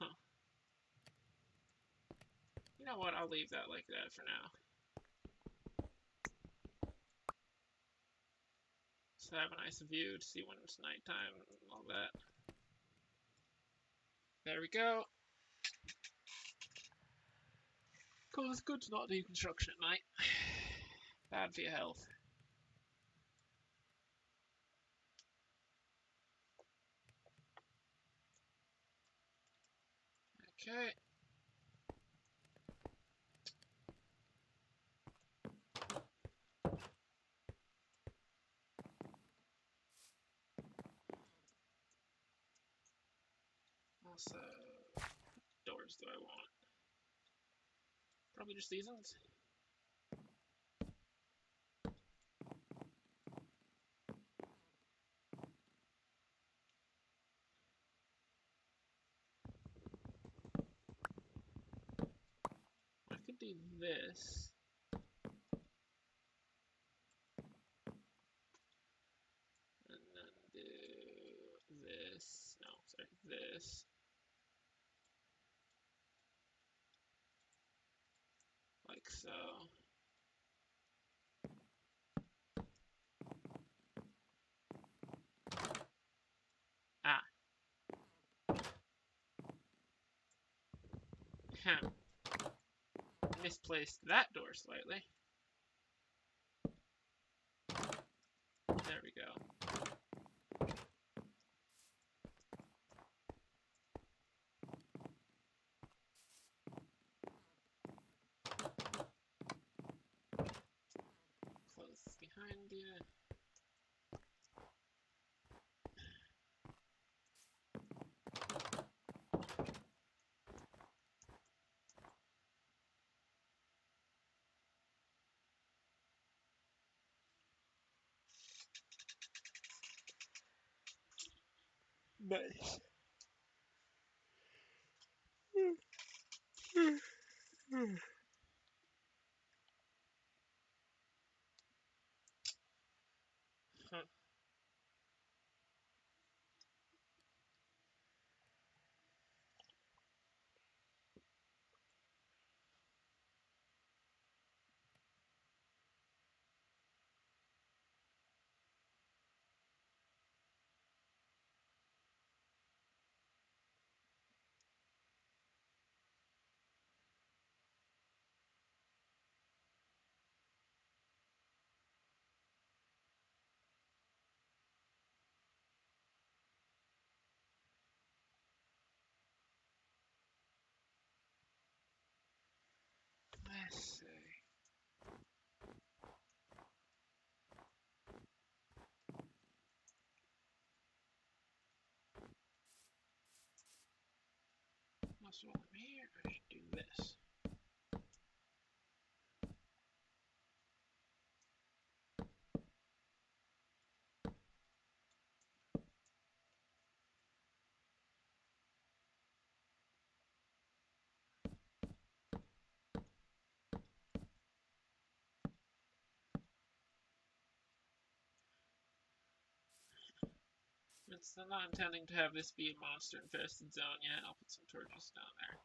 Huh. You know what? I'll leave that like that for now. So have a nice view to see when it's nighttime and all that. There we go. Cool, it's good to not do construction at night. Bad for your health. Okay. Also, what doors do I want? Probably just these ones. I could do this. And then do this. No, sorry, this. Like so. Ah. Ahem. Misplaced that door slightly. There we go. Close behind Nice. Huh. Let's see. What's wrong here? I should do this. It's not intending to have this be a monster infested zone yet. I'll put some torches down there.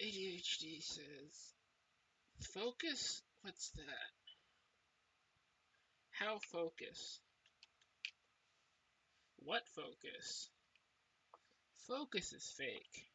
ADHD says, focus? What's that? How focus? What focus? Focus is fake.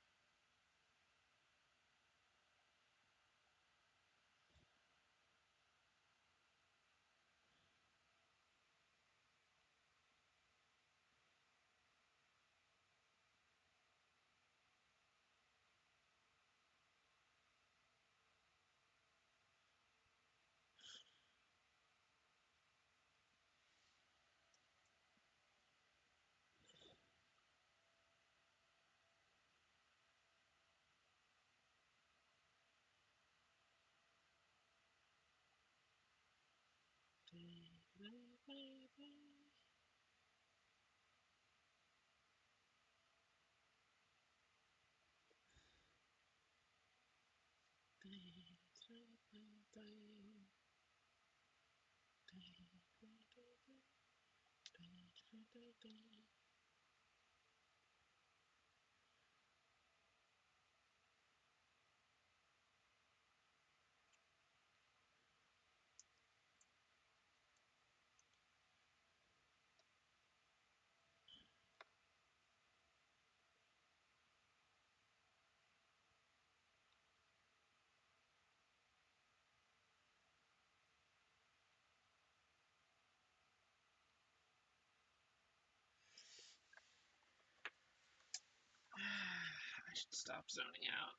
I should stop zoning out.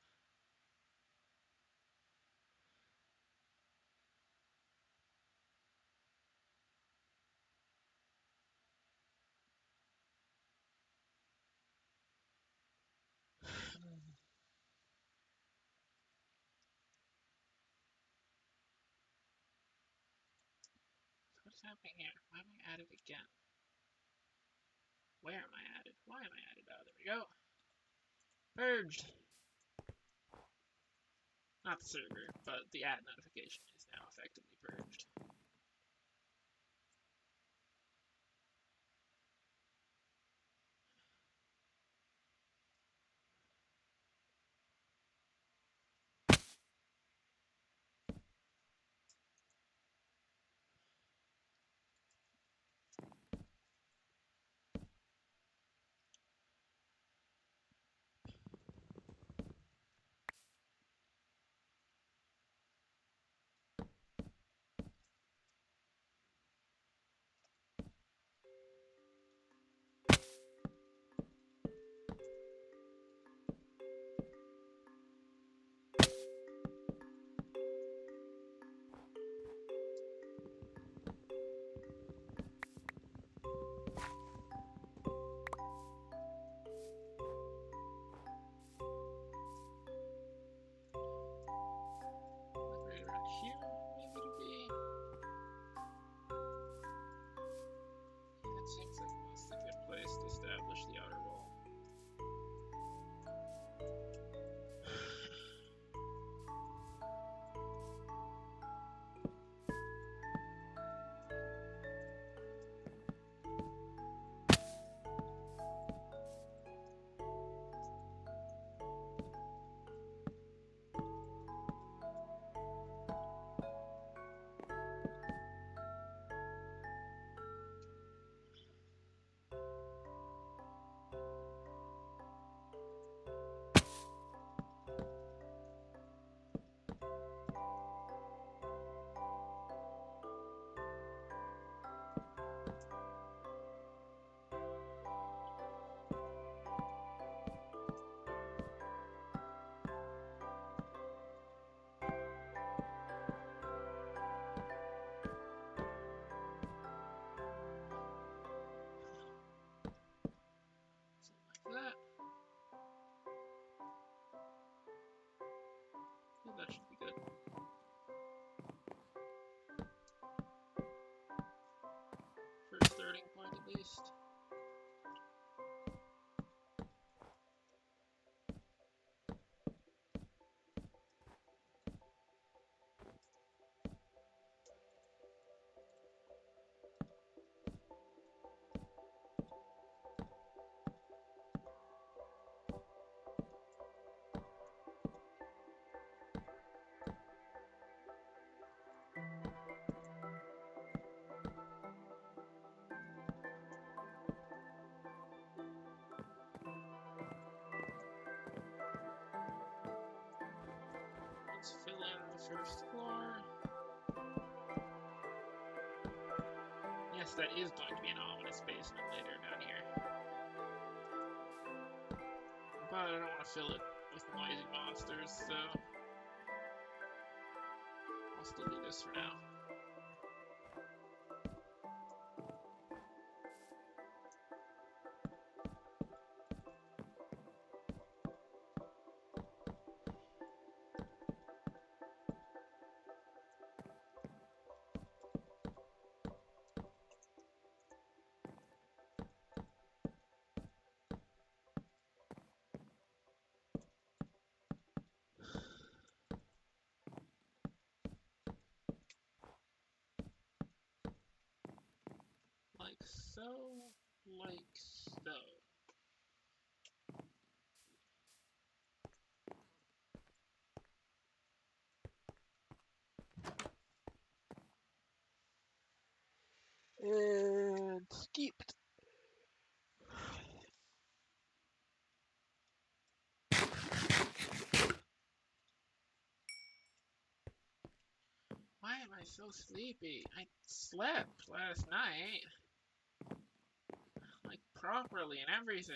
What's happening here? Why am I added again? Where am I added? Why am I added? Oh, there we go. Purged. Not the server, but the ad notification is now effectively purged. least. Let's fill in the first floor. Yes, that is going to be an ominous basement later down here. But I don't want to fill it with noisy monsters, so I'll still do this for now. Like so, like so. And skipped. Why am I so sleepy? I slept last night. Like, properly and everything.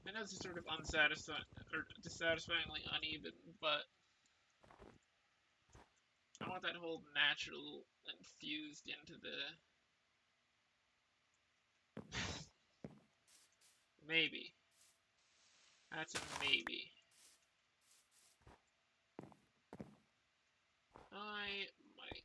I know this is sort of unsatisfying, or dissatisfyingly uneven, but I want that whole natural infused into the... Maybe. That's a maybe. I might.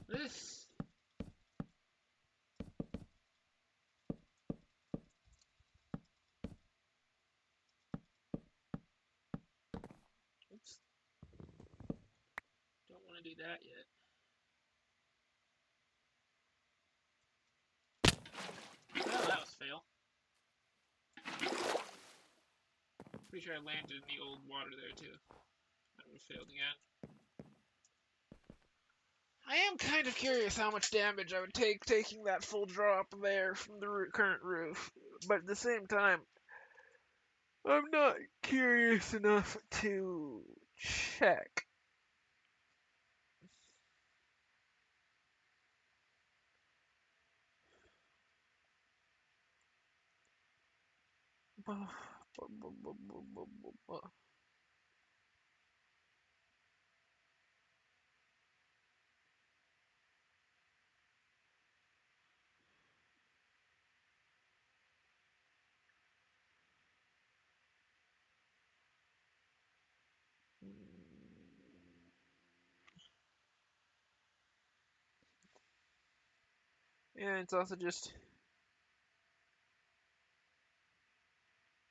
This. Oops. Don't want to do that yet. Well, that was fail. Pretty sure I landed in the old water there too. I would have failed again. I am kind of curious how much damage I would take taking that full drop there from the current roof, but at the same time, I'm not curious enough to check. And it's also just,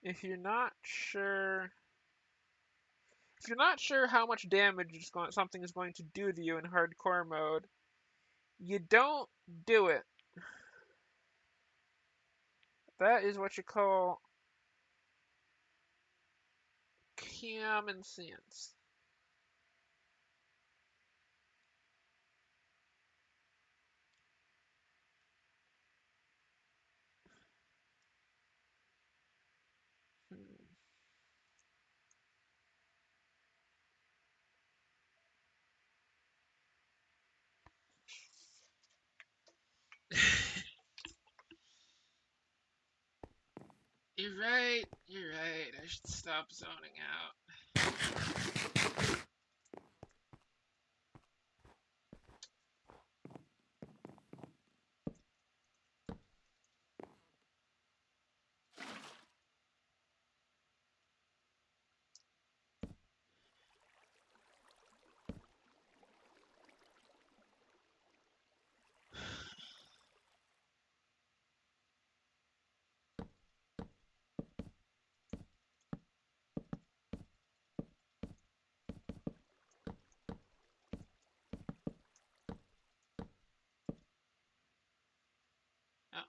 if you're not sure how much damage something is going to do to you in hardcore mode, you don't do it. That is what you call common sense. You're right. You're right. I should stop zoning out. Oh.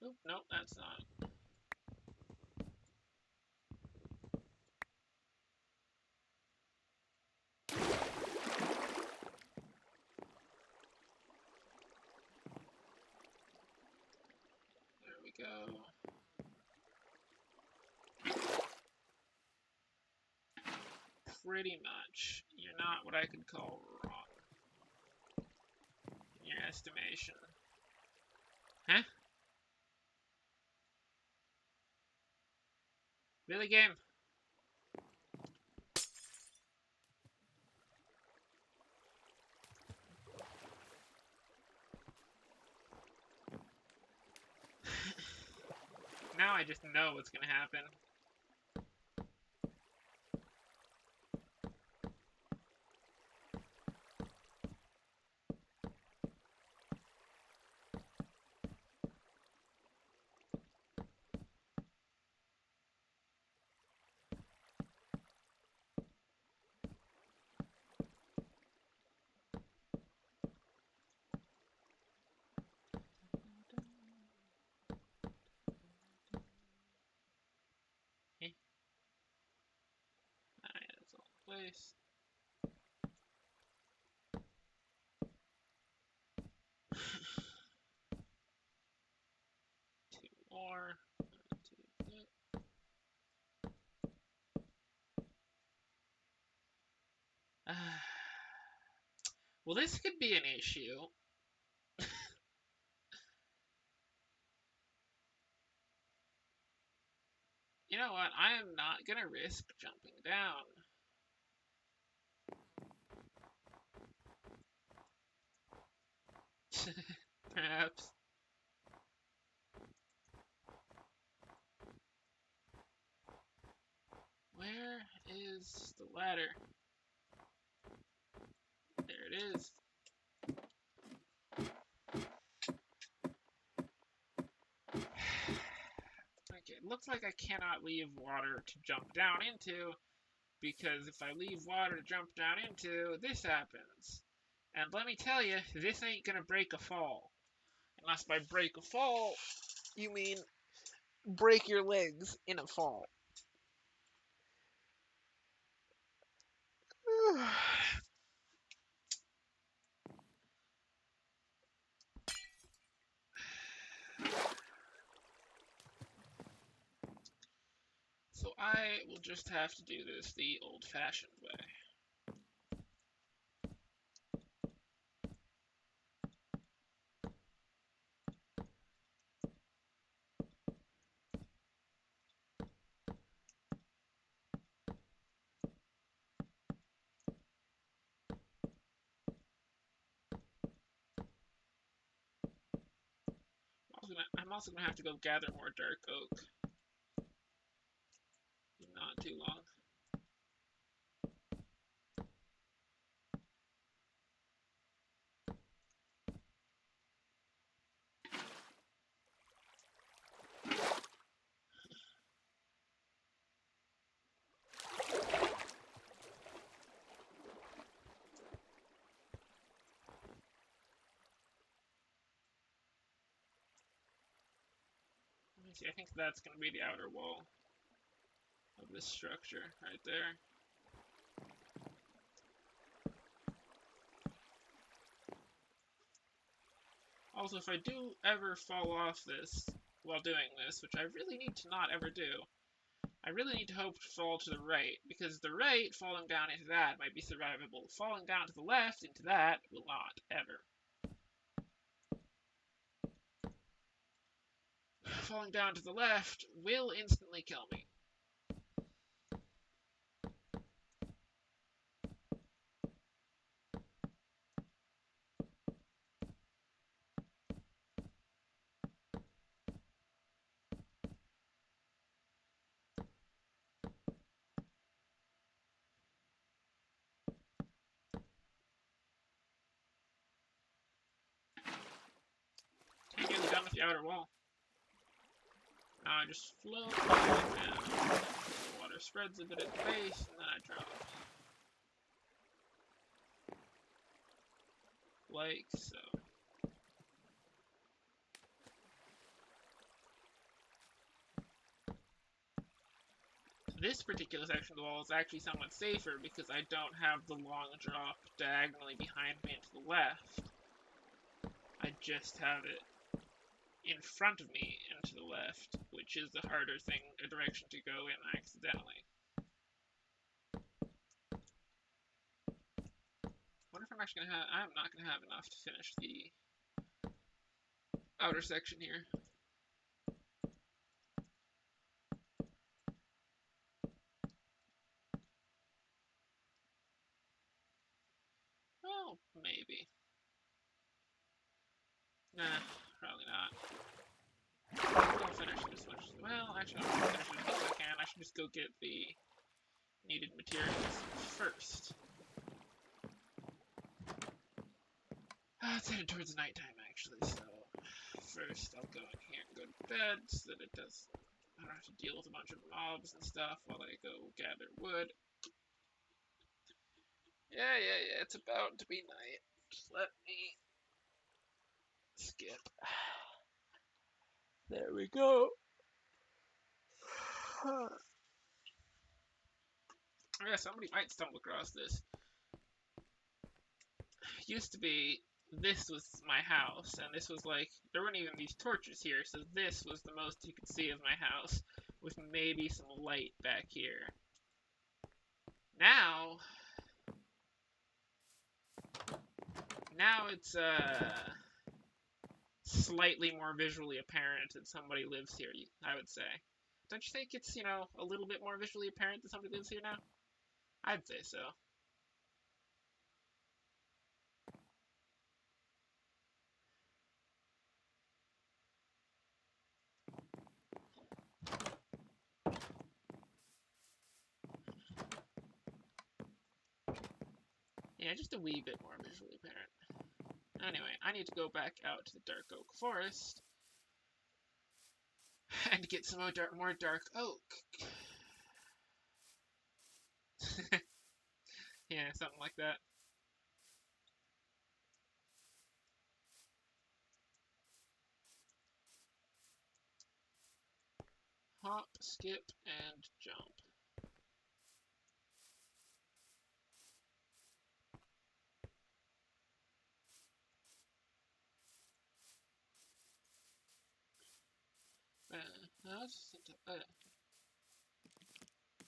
Oop, nope, that's not. There we go. Pretty much. You're not what I could call wrong. In your estimation. Huh? Really, game? Now I just know what's gonna happen. Alright, that's all in place. Two more. Well, this could be an issue. You know what? I am not gonna risk jumping down. Perhaps. Where is the ladder? There it is. Okay, it looks like I cannot leave water to jump down into, because if I leave water to jump down into, this happens. And let me tell you, this ain't gonna break a fall. Unless by break a fall, you mean break your legs in a fall. So I will just have to do this the old-fashioned way. I'm also gonna have to go gather more dark oak. In not too long. Let me see, I think that's gonna be the outer wall of this structure right there. Also, if I do ever fall off this while doing this, which I really need to not ever do, I really need to hope to fall to the right, because the right, falling down into that, might be survivable. Falling down to the left into that will not, ever. Falling down to the left will instantly kill me. I'm nearly done with the outer wall. Now I just float down. The water spreads a bit at the base, and then I drop. Like so. This particular section of the wall is actually somewhat safer because I don't have the long drop diagonally behind me and to the left. I just have it in front of me and to the left, which is the harder thing, a direction to go in accidentally. I wonder if I'm actually gonna have, I'm not gonna have enough to finish the outer section here. Well, maybe. Nah, probably not. I'll finish it as much as, well, actually, I'll finish it as much as I can. I should just go get the needed materials first. It's headed towards nighttime, actually, so first I'll go in here and go to bed so that I don't have to deal with a bunch of mobs and stuff while I go gather wood. Yeah, it's about to be night. Just let me skip. There we go. Yeah, somebody might stumble across this. Used to be, this was my house, and this was like, there weren't even these torches here, so this was the most you could see of my house, with maybe some light back here. Now it's slightly more visually apparent that somebody lives here, I would say. Don't you think it's, a little bit more visually apparent that somebody lives here now? I'd say so. Yeah, just a wee bit more visually apparent. Anyway, I need to go back out to the dark oak forest and get some more dark oak. Yeah, something like that. Hop, skip, and jump.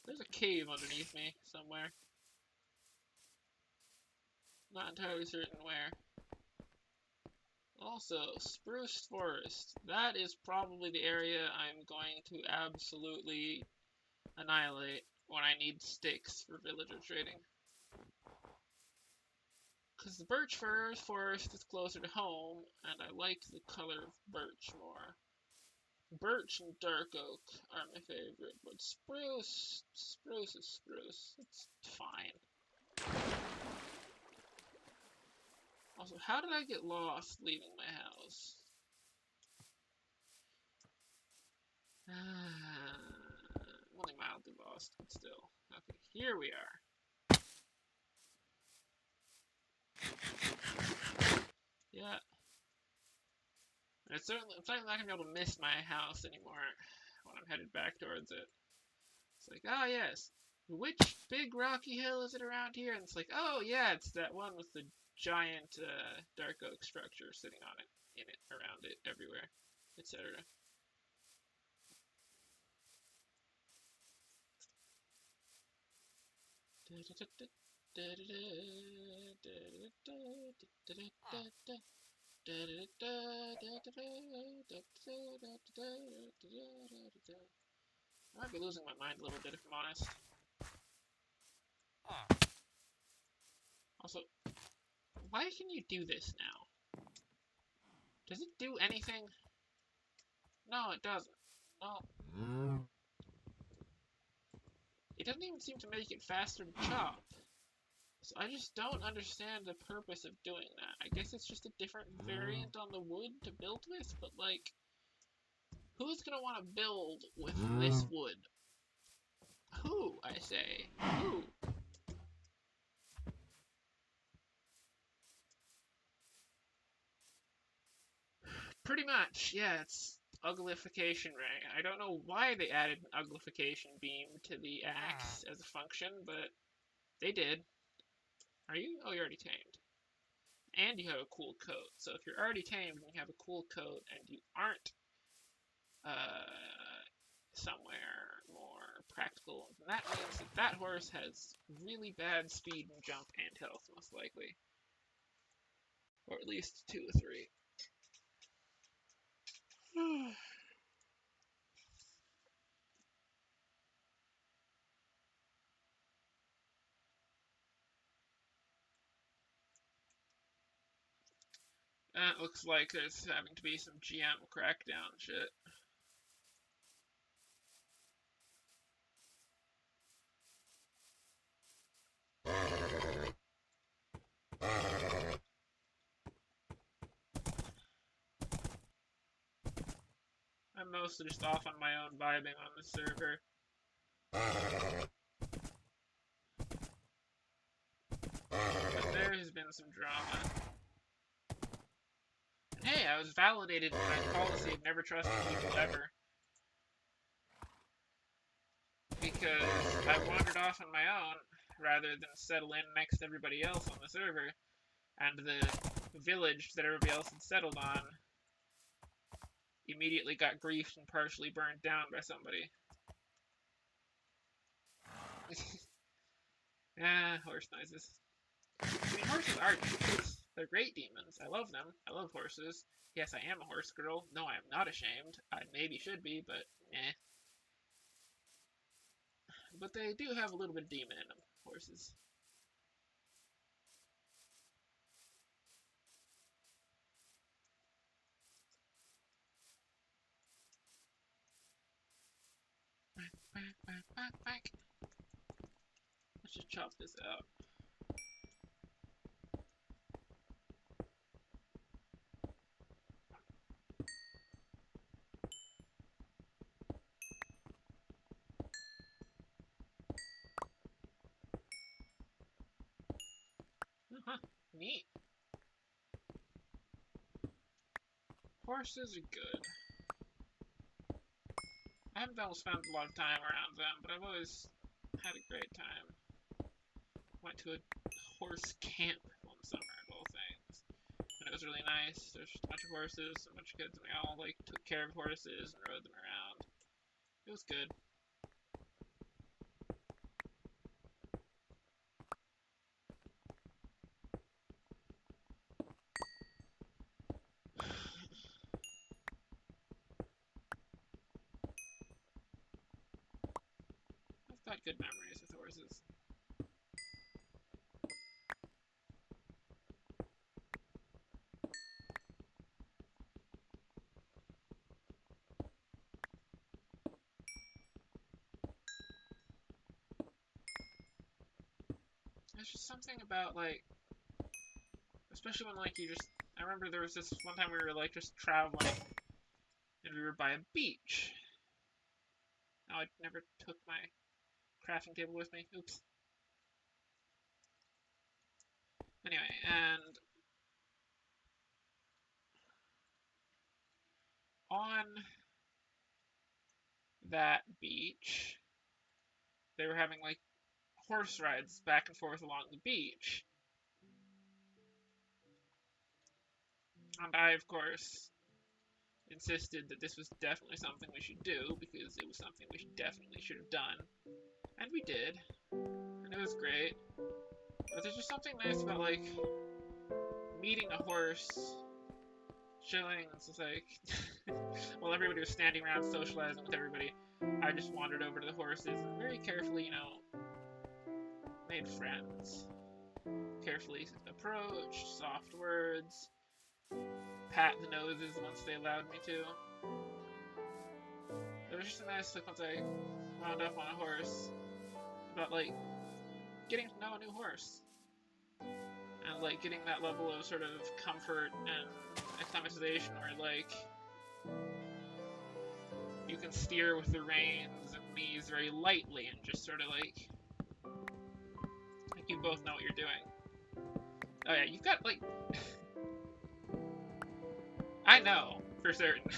There's a cave underneath me somewhere. Not entirely certain where. Also, spruce forest. That is probably the area I'm going to absolutely annihilate when I need sticks for villager trading. Because the birch forest is closer to home, and I like the color of birch more. Birch and dark oak are my favorite, but spruce is spruce. It's fine. Also, how did I get lost leaving my house? I'm only mildly lost, but still. Okay, here we are. Yeah. It's certainly not going to be able to miss my house anymore when I'm headed back towards it. It's like, oh yes, which big rocky hill is it around here? And it's like, oh yeah, it's that one with the giant dark oak structure sitting on it. in it, around it, everywhere, etc. I might be losing my mind a little bit if I'm honest. Also, why can you do this now? Does it do anything? No, it doesn't. No. It doesn't even seem to make it faster to chop. So I just don't understand the purpose of doing that. I guess it's just a different variant on the wood to build with, but like, who's gonna want to build with this wood? Who, I say? Who? Pretty much, yeah, it's uglification ray. I don't know why they added an uglification beam to the axe as a function, but they did. Are you? Oh, you're already tamed. And you have a cool coat. So if you're already tamed and you have a cool coat and you aren't somewhere more practical, then that means that that horse has really bad speed and jump and health, most likely. Or at least 2 or 3. It looks like there's having to be some GM crackdown shit. I'm mostly just off on my own vibing on the server. But there has been some drama. And hey, I was validated in my policy of never trusting people ever. Because I wandered off on my own, rather than settle in next to everybody else on the server, and the village that everybody else had settled on immediately got griefed and partially burned down by somebody. Ah, horse noises. I mean, horses are demons. They're great demons. I love them. I love horses. Yes, I am a horse girl. No, I am not ashamed. I maybe should be, but eh. But they do have a little bit of demon in them, horses. Back. Let's just chop this out. Neat. Horses are good. I haven't spent a lot of time around them, but I've always had a great time. Went to a horse camp one summer, of all things. And it was really nice. There's just a bunch of horses, a bunch of kids, and we all like took care of horses and rode them around. It was good. I've got good memories with horses. There's just something about like, especially when like you just. I remember there was this one time we were like just traveling, and we were by a beach. Now I never took my crafting table with me. Oops. Anyway, and on that beach, they were having like horse rides back and forth along the beach. And I, of course, insisted that this was definitely something we should do because it was something we definitely should have done. And we did. And it was great. But there's just something nice about, like, meeting a horse, chilling. It's just like, while everybody was standing around socializing with everybody, I just wandered over to the horses and very carefully, made friends. Carefully approached, soft words, pat the noses once they allowed me to. It was just a nice look once I wound up on a horse about, like, getting to know a new horse. And, like, getting that level of sort of comfort and acclimatization where, like, you can steer with the reins and knees very lightly and just sort of, like you both know what you're doing. Oh yeah, you've got, like... I know, for certain.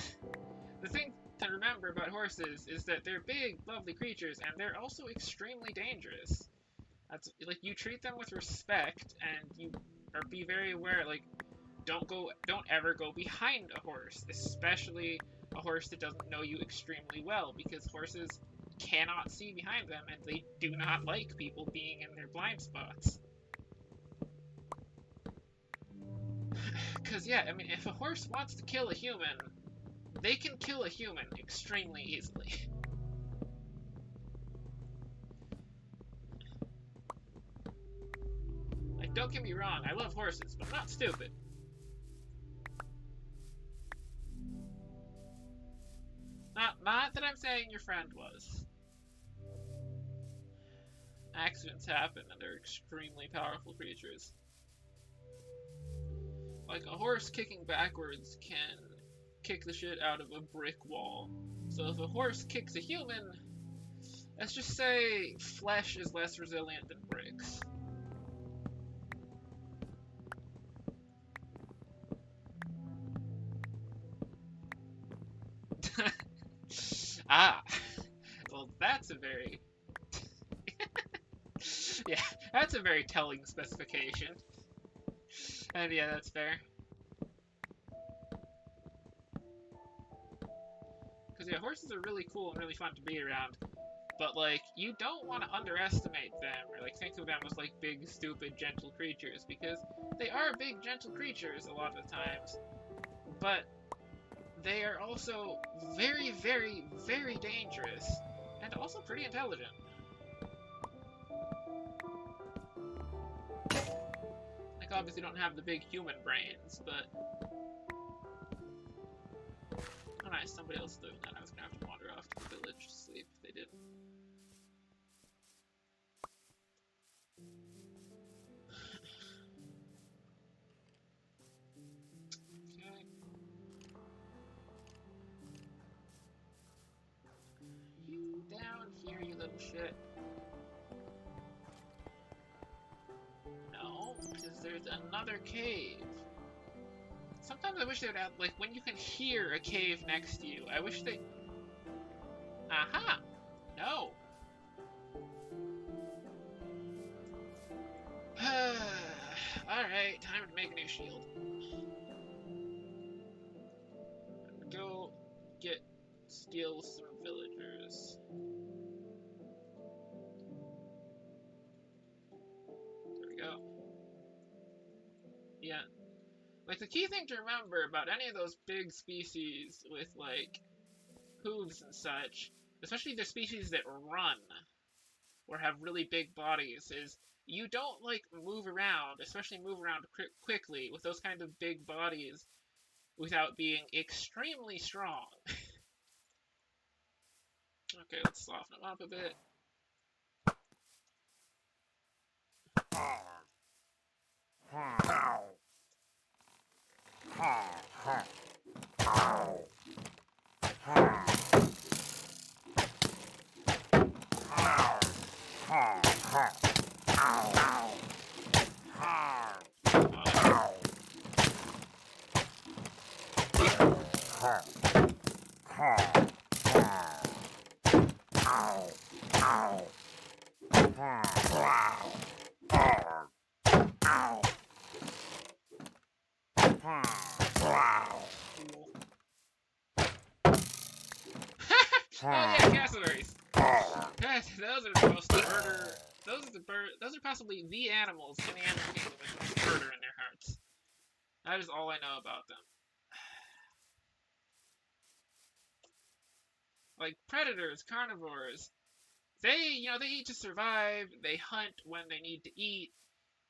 The thing to remember about horses is that they're big, lovely creatures, and they're also extremely dangerous. That's, like, you treat them with respect, and you be very aware, like, don't ever go behind a horse, especially a horse that doesn't know you extremely well, because horses cannot see behind them, and they do not like people being in their blind spots. Because, yeah, I mean, if a horse wants to kill a human, they can kill a human extremely easily. Like, don't get me wrong, I love horses, but I'm not stupid. Not that I'm saying your friend was. Accidents happen, and they're extremely powerful creatures. Like, a horse kicking backwards can kick the shit out of a brick wall. So if a horse kicks a human, let's just say flesh is less resilient than bricks. Ah, well, that's a very... yeah, that's a very telling specification. And yeah, that's fair. Because, yeah, horses are really cool and really fun to be around. But, like, you don't want to underestimate them, or, like, think of them as, like, big, stupid, gentle creatures, because they are big, gentle creatures a lot of the times. But they are also very, very, very dangerous, and also pretty intelligent. Like, obviously don't have the big human brains, but... oh nice, somebody else is doing that. I was gonna have to wander off to the village to sleep if they didn't. Okay. You down here, you little shit. No, because there's another cave. Sometimes I wish they would have, like, when you can hear a cave next to you, I wish they... aha! No! Alright, time to make a new shield. Go steal some villagers. There we go. Yeah. Like, the key thing to remember about any of those big species with, like, hooves and such, especially the species that run, or have really big bodies, is you don't, like, move around, especially move around quickly with those kind of big bodies without being extremely strong. Okay, let's soften them up a bit. Oh yeah, cassowaries. Those are the most murder. Those are possibly the animals in the animal kingdom with the most murder in their hearts. That is all I know about them. Like predators, carnivores, they eat to survive. They hunt when they need to eat.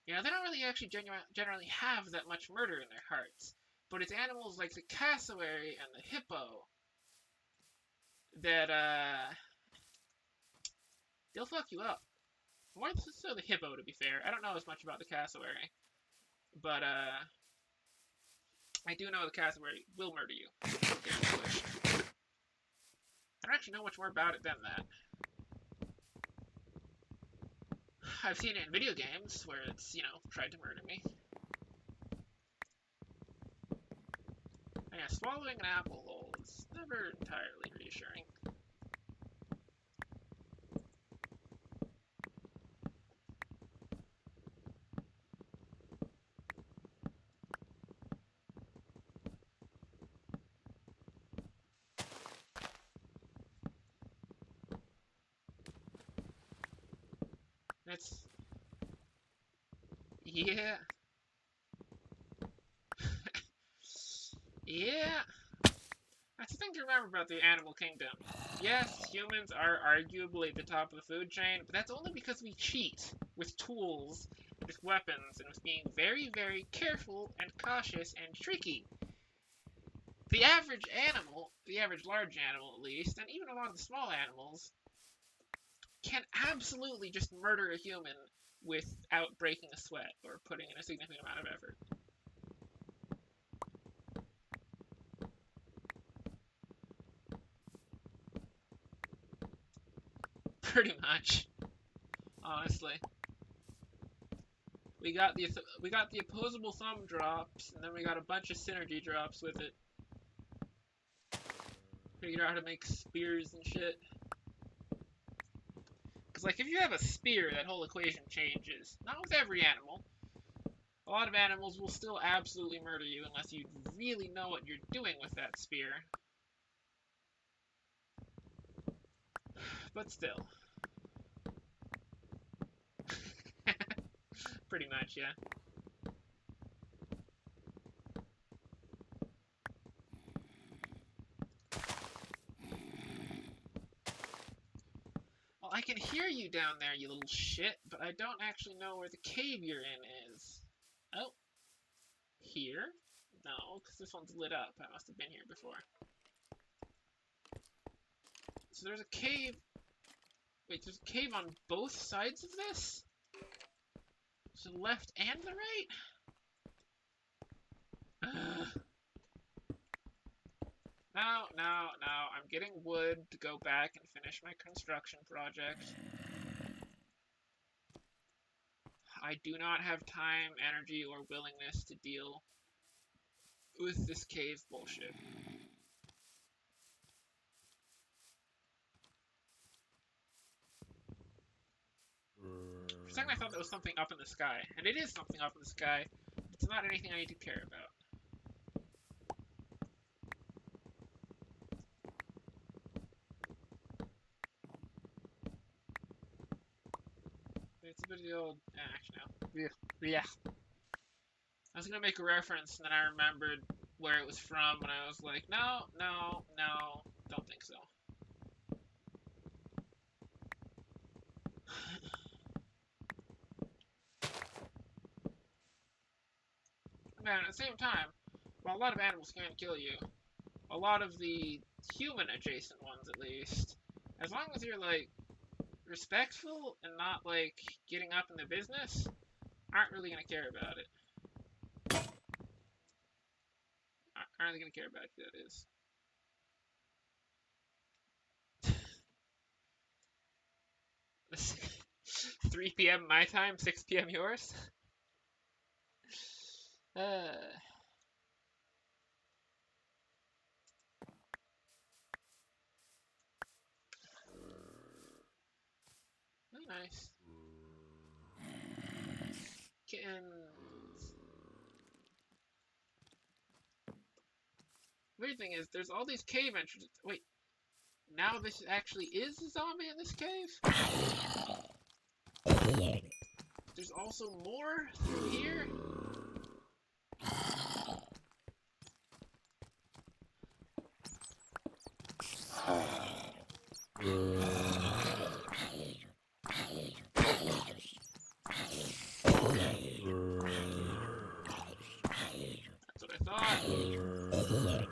They don't really actually generally have that much murder in their hearts. But it's animals like the cassowary and the hippo that they'll fuck you up. More so the hippo, to be fair. I don't know as much about the cassowary, but I do know the cassowary will murder you. I don't actually know much more about it than that. I've seen it in video games where it's, tried to murder me. And yeah, swallowing an apple whole is never entirely reassuring. That's... yeah. Yeah. That's the thing to remember about the animal kingdom. Yes, humans are arguably at the top of the food chain, but that's only because we cheat with tools, with weapons, and with being very, very careful and cautious and tricky. The average animal, the average large animal at least, and even a lot of the small animals, can absolutely just murder a human without breaking a sweat or putting in a significant amount of effort. Pretty much, honestly. We got the opposable thumb drops, and then we got a bunch of synergy drops with it. Figured out how to make spears and shit. Because, like, if you have a spear, that whole equation changes. Not with every animal. A lot of animals will still absolutely murder you unless you really know what you're doing with that spear. But still. Pretty much, yeah. Well, I can hear you down there, you little shit, but I don't actually know where the cave you're in is. Oh. Here? No, because this one's lit up. I must have been here before. So there's a cave... Wait, there's a cave on both sides of this? So the left and the right? No. I'm getting wood to go back and finish my construction project. I do not have time, energy, or willingness to deal with this cave bullshit. For a second I thought that was something up in the sky. And it is something up in the sky. It's not anything I need to care about. It's a bit of the old... actually, no. Yeah. I was gonna make a reference, and then I remembered where it was from, and I was like, no, don't think so. Man, at the same time, while a lot of animals can kill you, a lot of the human-adjacent ones, at least, as long as you're, like, respectful and not, like, getting up in the business, aren't really gonna care about it. Aren't really gonna care about who that is. 3 p.m. my time, 6 p.m. yours? Oh, nice. Kittens. Weird thing is, there's all these cave entrances. Wait. Now this actually is a zombie in this cave? There's also more through here? That's what I thought. Okay.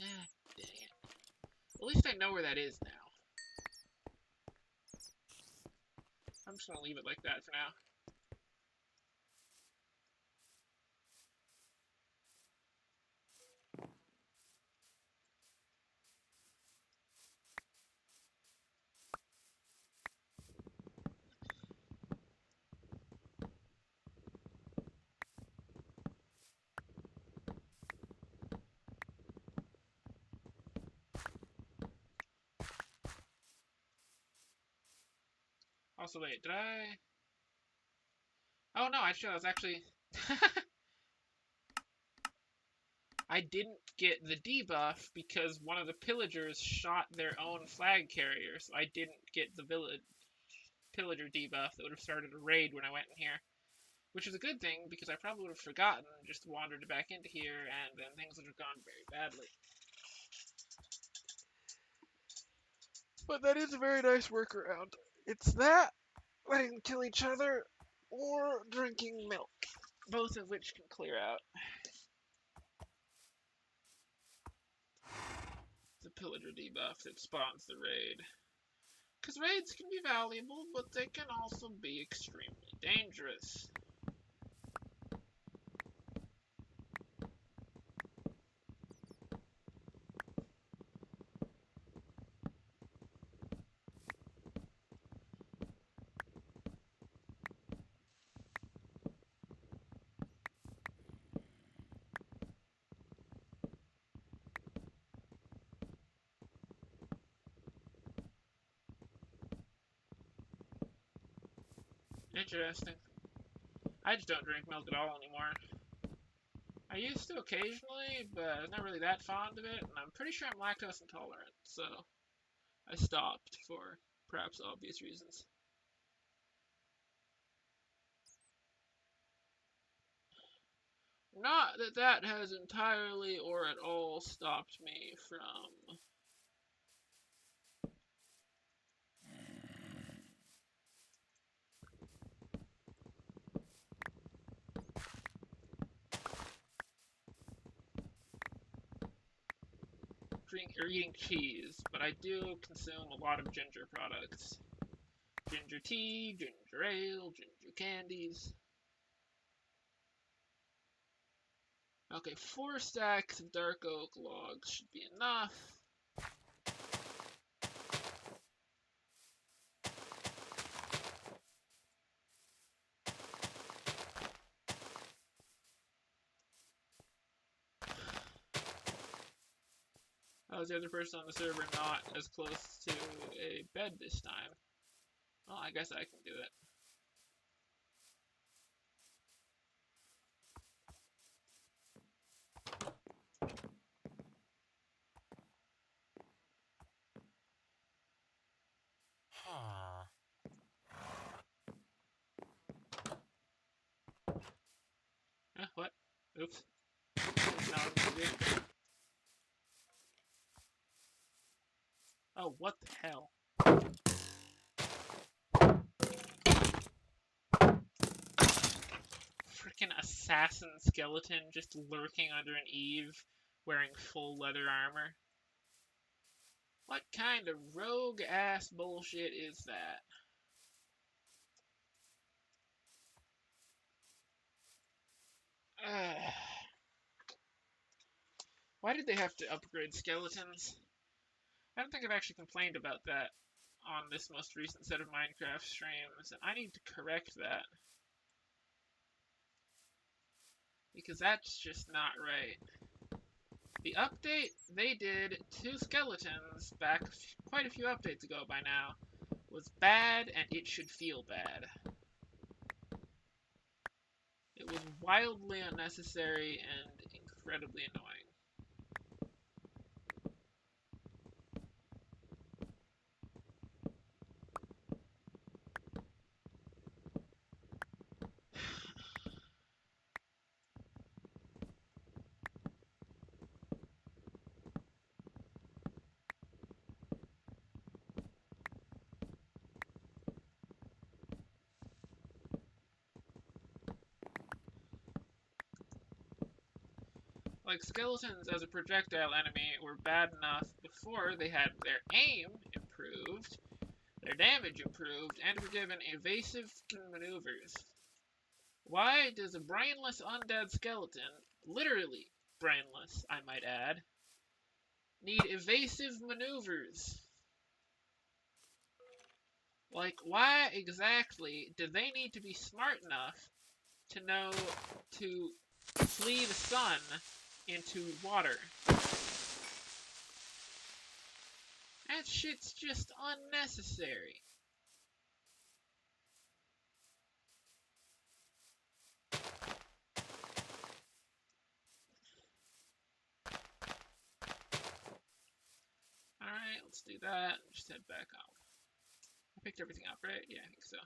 Ah, dang it. At least I know where that is now. I'm just gonna leave it like that for now. Also, wait, did I... Oh no, I was actually... I didn't get the debuff because one of the pillagers shot their own flag carrier, so I didn't get the pillager debuff that would have started a raid when I went in here. Which is a good thing, because I probably would have forgotten, just wandered back into here, and then things would have gone very badly. But that is a very nice workaround. It's that, letting them kill each other, or drinking milk. Both of which can clear out the pillager debuff that spawns the raid. Because raids can be valuable, but they can also be extremely dangerous. Interesting. I just don't drink milk at all anymore. I used to occasionally, but I'm not really that fond of it, and I'm pretty sure I'm lactose intolerant, so I stopped for perhaps obvious reasons. Not that that has entirely or at all stopped me from eating cheese, but I do consume a lot of ginger products. Ginger tea, ginger ale, ginger candies. Okay, 4 stacks of dark oak logs should be enough. I was the other person on the server not as close to a bed this time. Well, I guess I can do it. What? Oops. Oh, what the hell? Freaking assassin skeleton just lurking under an eave, wearing full leather armor. What kind of rogue ass bullshit is that? Why did they have to upgrade skeletons? I don't think I've actually complained about that on this most recent set of Minecraft streams, and I need to correct that. Because that's just not right. The update they did to skeletons back quite a few updates ago by now was bad, and it should feel bad. It was wildly unnecessary and incredibly annoying. Like, skeletons as a projectile enemy were bad enough before they had their aim improved, their damage improved, and were given evasive maneuvers. Why does a brainless undead skeleton, literally brainless, I might add, need evasive maneuvers? Like, why exactly do they need to be smart enough to know to flee the sun into water? That shit's just unnecessary. Alright, let's do that. Just head back up. I picked everything up, right? Yeah, I think so.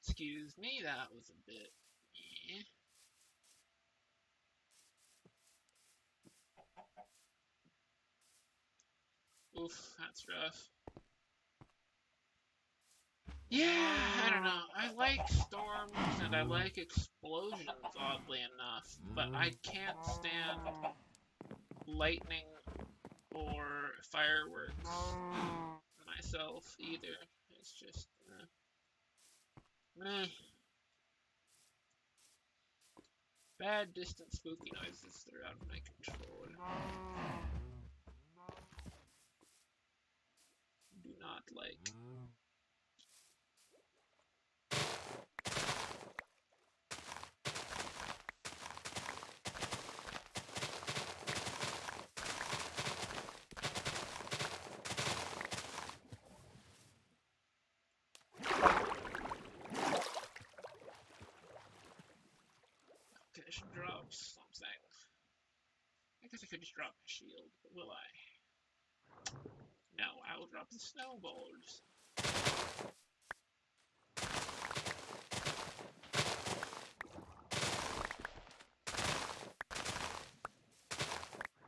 Excuse me, that was a bit... Oof, that's rough. Yeah, I don't know. I like storms and I like explosions, oddly enough, but I can't stand lightning or fireworks myself either. It's just meh. Bad distant spooky noises that are out of my control. Do not like. Okay, I should drop something. I guess I could just drop my shield, but will I? No, I will drop the snowballs.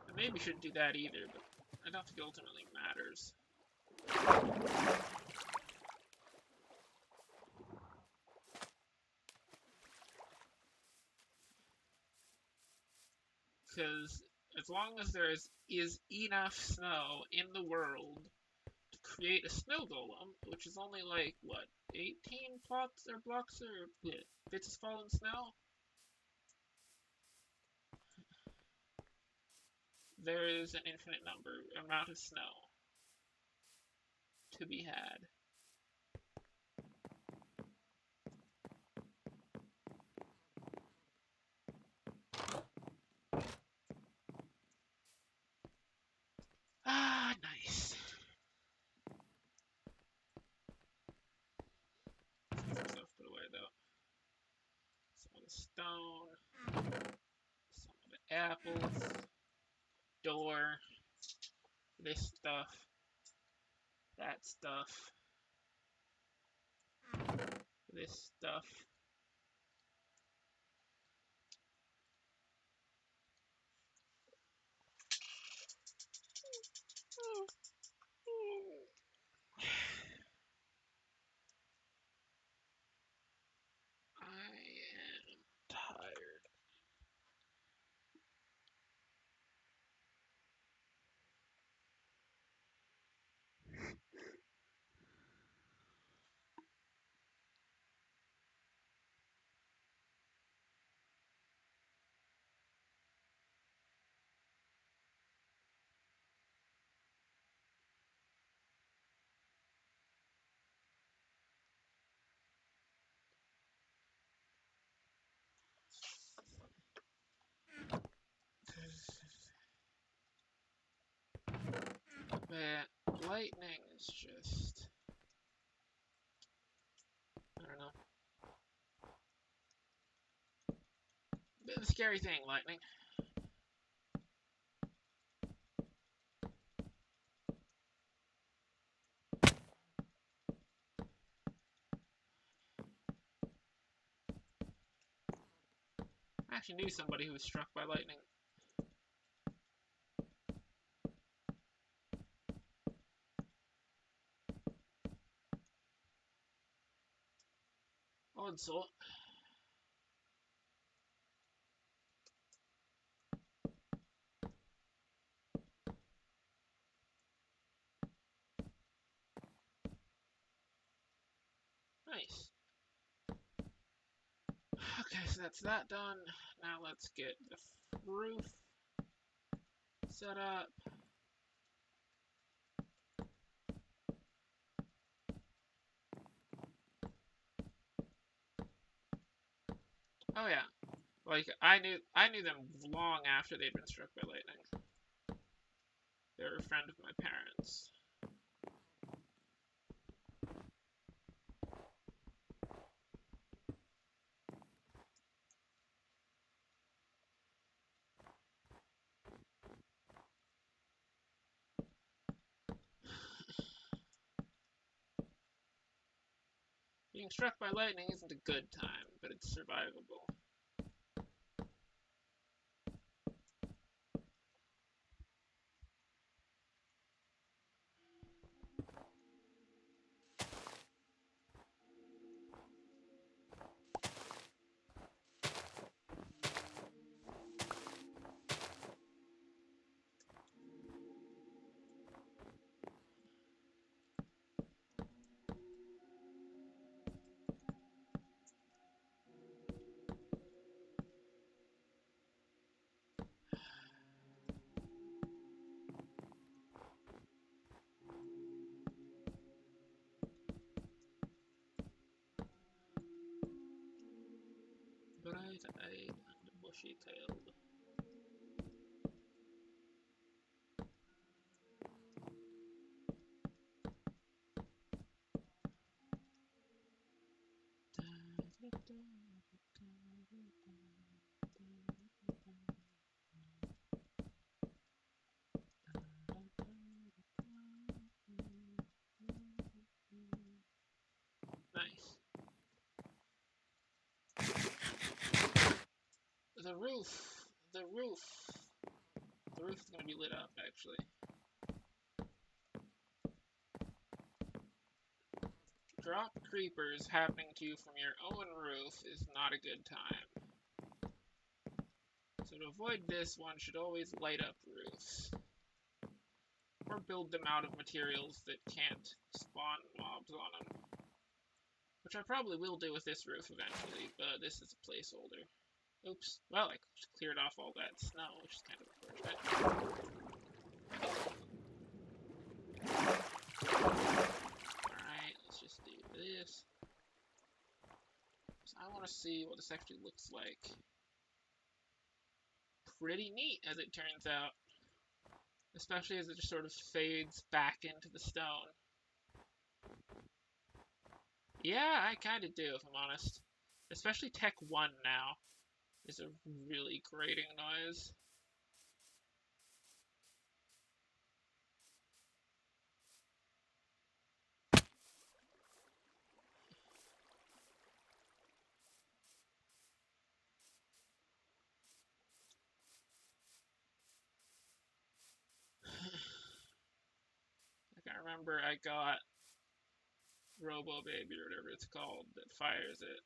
I maybe shouldn't do that either, but I don't think it ultimately matters. Because as long as there is enough snow in the world to create a snow golem, which is only like, what, 18 plots or blocks or bits of fallen snow? There is an infinite amount of snow to be had. Ah, nice. Some stuff put away though. Some of the stone, some of the apples, door, this stuff, that stuff, this stuff. I am tired. But lightning is just... I don't know. Bit of a scary thing, lightning. I actually knew somebody who was struck by lightning. Odd sort. Nice. Okay, so that's that done. Now let's get the roof set up. Oh yeah, like I knew them long after they'd been struck by lightning. They were a friend of my parents. Being struck by lightning isn't a good time, but it's survivable. Bright-eyed and bushy-tailed. Nice. The roof. The roof. The roof is going to be lit up, actually. Drop creepers happening to you from your own roof is not a good time. So to avoid this, one should always light up roofs. Or build them out of materials that can't spawn mobs on them. Which I probably will do with this roof eventually, but this is a placeholder. Oops. Well, I cleared off all that snow, which is kind of unfortunate. Alright, let's just do this. So I want to see what this actually looks like. Pretty neat, as it turns out. Especially as it just sort of fades back into the stone. Yeah, I kind of do, if I'm honest. Especially Tech 1 now is a really grating noise. Like, I remember I got Robo Baby or whatever it's called that fires it,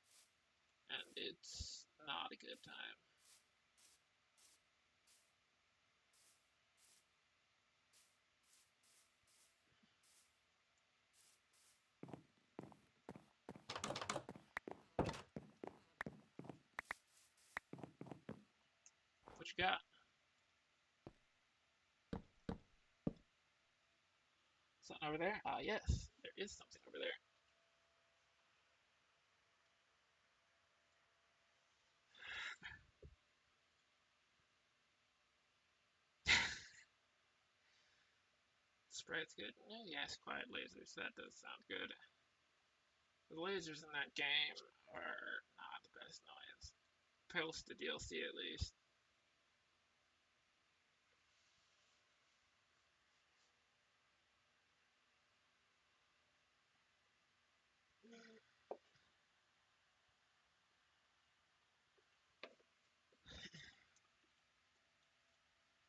and it's not a good time. What you got? Something over there? Ah, yes, there is something over there. Sprite's good. Yes, quiet lasers. That does sound good. The lasers in that game are not the best noise. Post the DLC at least.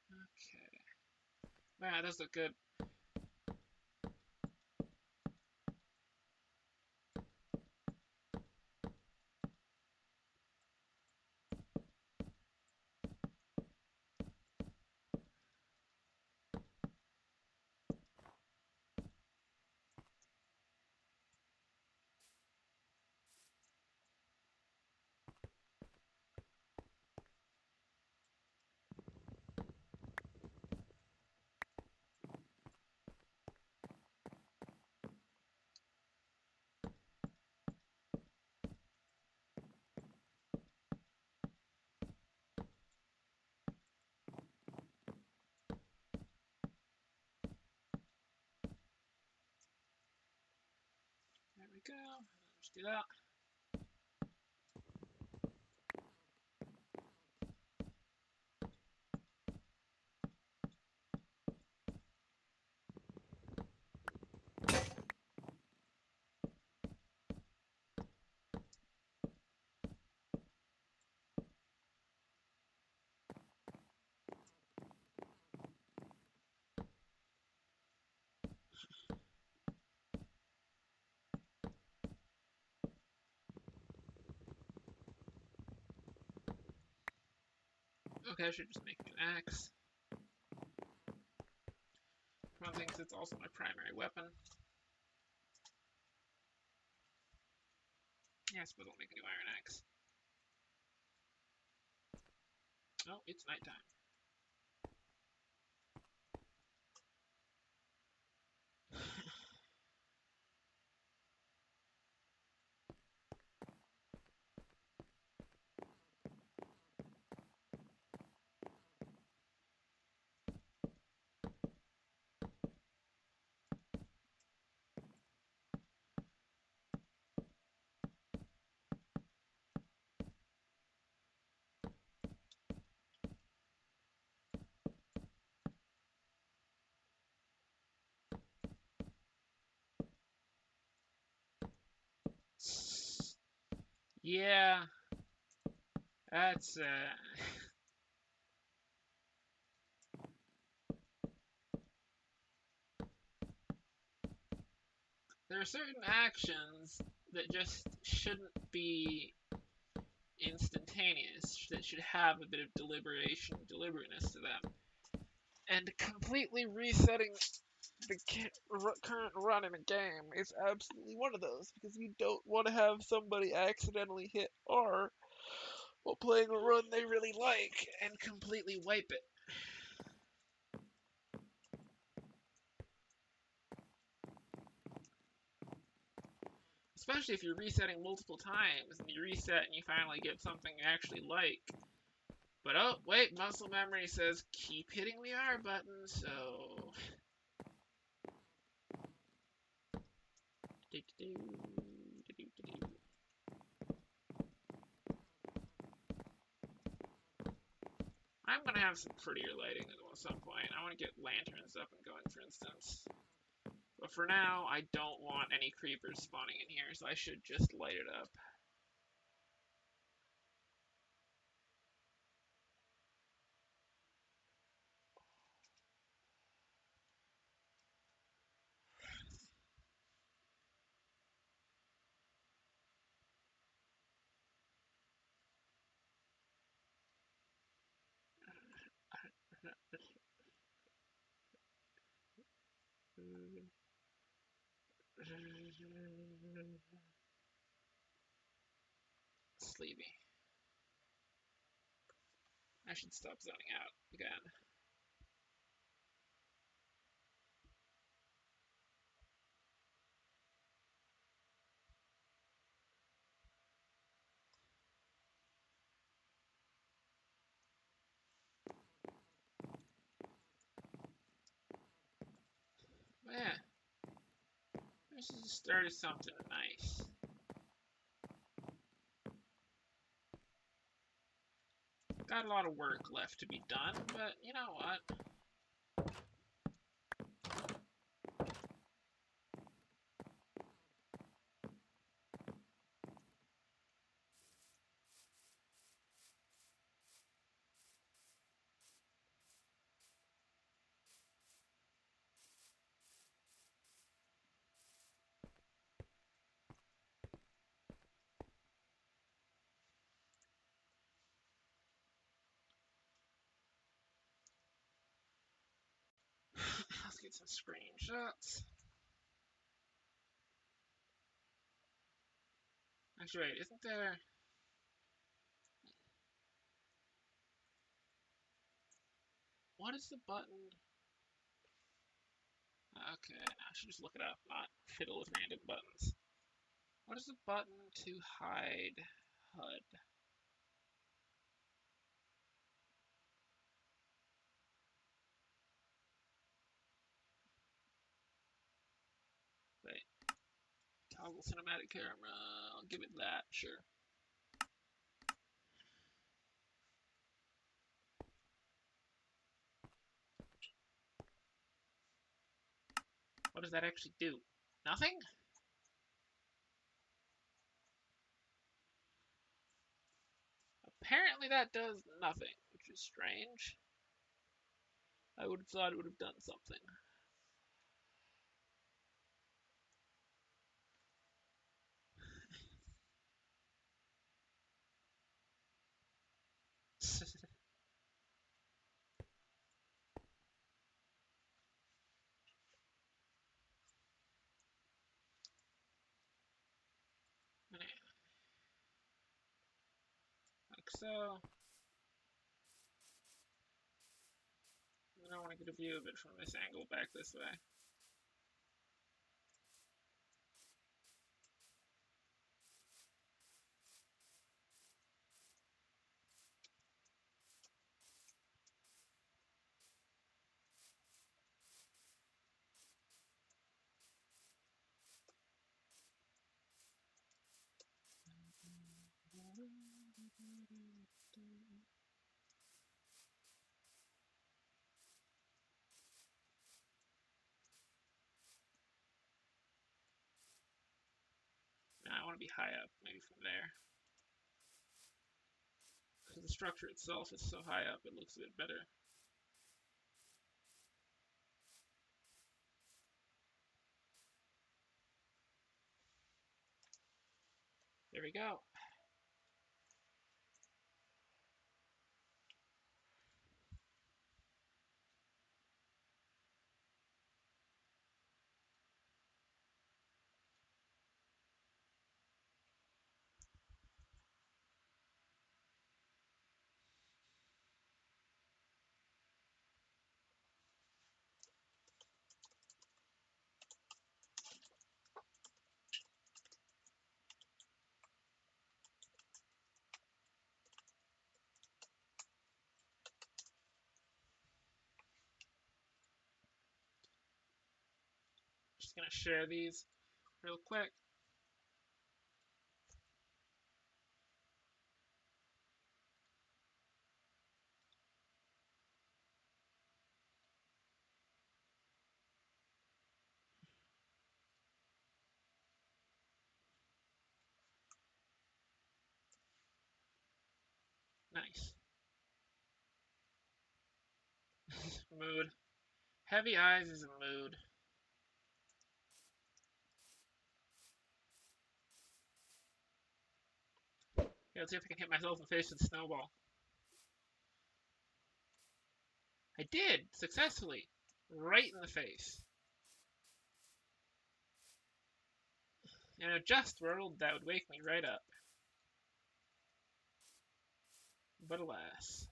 Okay. Man, those look good. There we go. Let's do that. Okay, I should just make an axe. One thing is it's also my primary weapon. Yeah, I suppose I'll make a new iron axe. Oh, it's nighttime. Yeah, that's there are certain actions that just shouldn't be instantaneous, that should have a bit of deliberateness to them. And completely resetting the current run in a game is absolutely one of those, because you don't want to have somebody accidentally hit R while playing a run they really like and completely wipe it. Especially if you're resetting multiple times and you reset and you finally get something you actually like. But oh, wait, muscle memory says keep hitting the R button, so. I'm gonna have some prettier lighting at some point. I want to get lanterns up and going, for instance. But for now, I don't want any creepers spawning in here, so I should just light it up. Sleepy. I should stop zoning out again. This is the start of something nice. Got a lot of work left to be done, but you know what? Let's get some screenshots. Actually, wait, isn't there... What is the button? Okay, I should just look it up, not fiddle with random buttons. What is the button to hide HUD? Wait, toggle cinematic camera, I'll give it that, sure. What does that actually do? Nothing? Apparently that does nothing, which is strange. I would have thought it would have done something. Like so. And I want to get a view of it from this angle back this way. Now I want to be high up, maybe from there. Because the structure itself is so high up, it looks a bit better. There we go. Just gonna share these real quick. Nice. Mood. Heavy eyes is a mood. Yeah, let's see if I can hit myself in the face with a snowball. I did! Successfully! Right in the face. In a just world, that would wake me right up. But alas.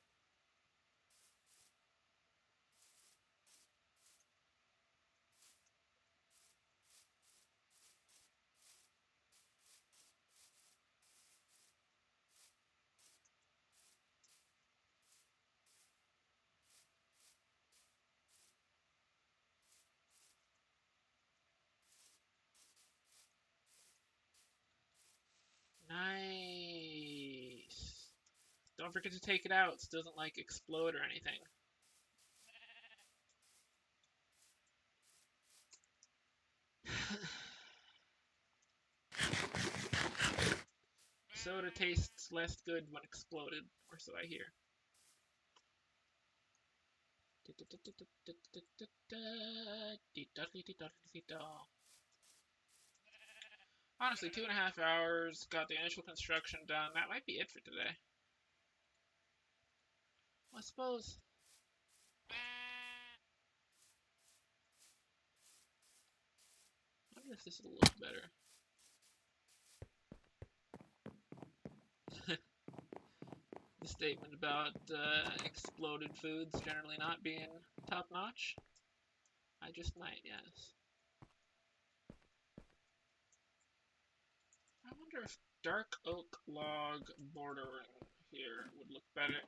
Nice. Don't forget to take it out so it doesn't like explode or anything. Soda tastes less good when exploded, or so I hear. Honestly, 2.5 hours, got the initial construction done. That might be it for today. I suppose. I wonder if this will look better. The statement about exploded foods generally not being top notch. I just might, yes. I wonder if dark oak log bordering here would look better.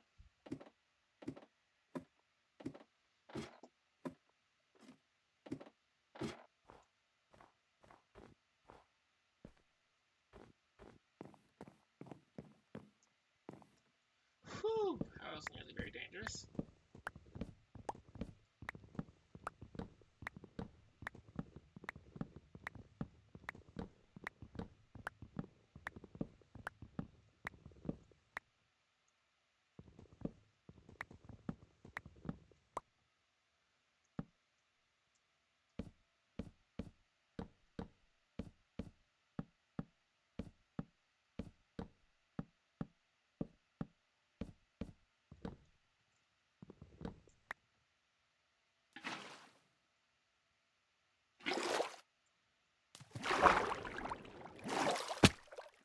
Whew, that was nearly very dangerous.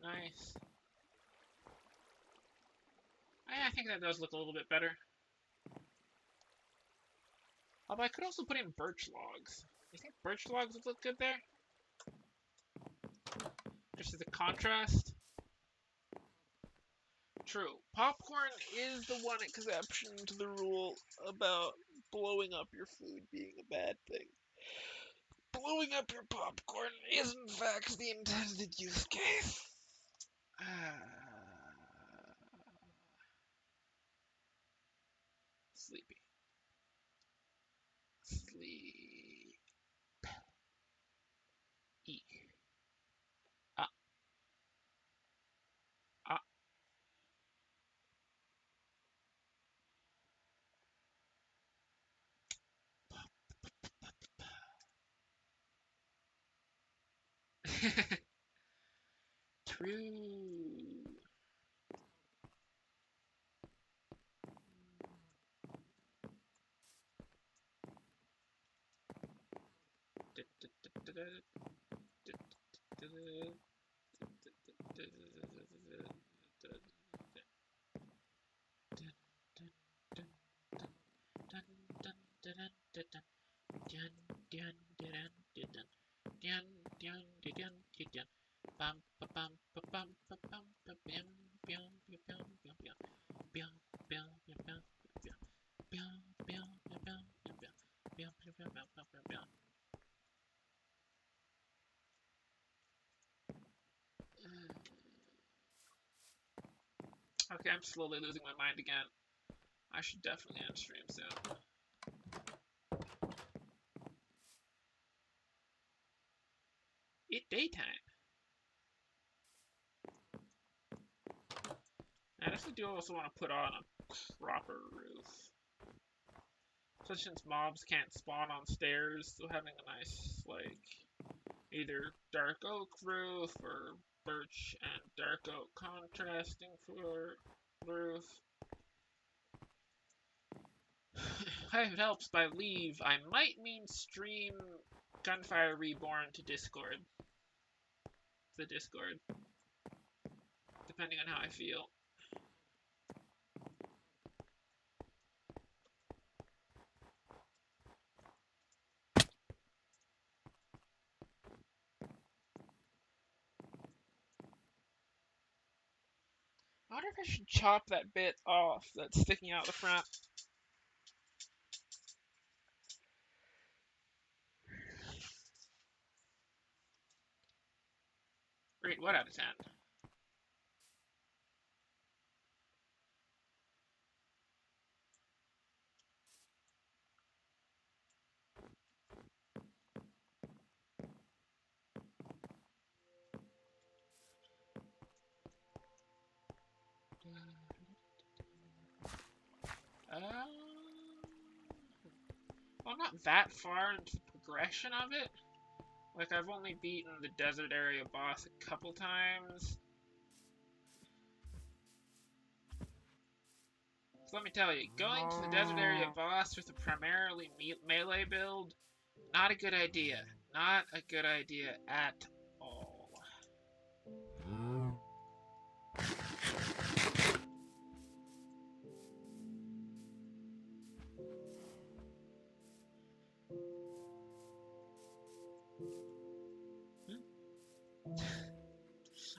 Nice. I think that does look a little bit better. Although I could also put in birch logs. You think birch logs would look good there? Just as a contrast? True. Popcorn is the one exception to the rule about blowing up your food being a bad thing. Blowing up your popcorn is in fact the intended use case. Sleepy. Sleep. E. Ah. Ah. True. Okay, I'm slowly losing my mind again. I should definitely end stream soon. It's daytime. I definitely do also want to put on a proper roof. Especially since mobs can't spawn on stairs, so having a nice, like, either dark oak roof or birch and dark oak contrasting for roof. If it helps by leave, I might mean stream Gunfire Reborn to Discord. The Discord. Depending on how I feel. I wonder if I should chop that bit off that's sticking out the front. Rate what out of 10? Well, I'm not that far into the progression of it. Like, I've only beaten the desert area boss a couple times. So let me tell you, going to the desert area boss with a primarily melee build, not a good idea. Not a good idea at all.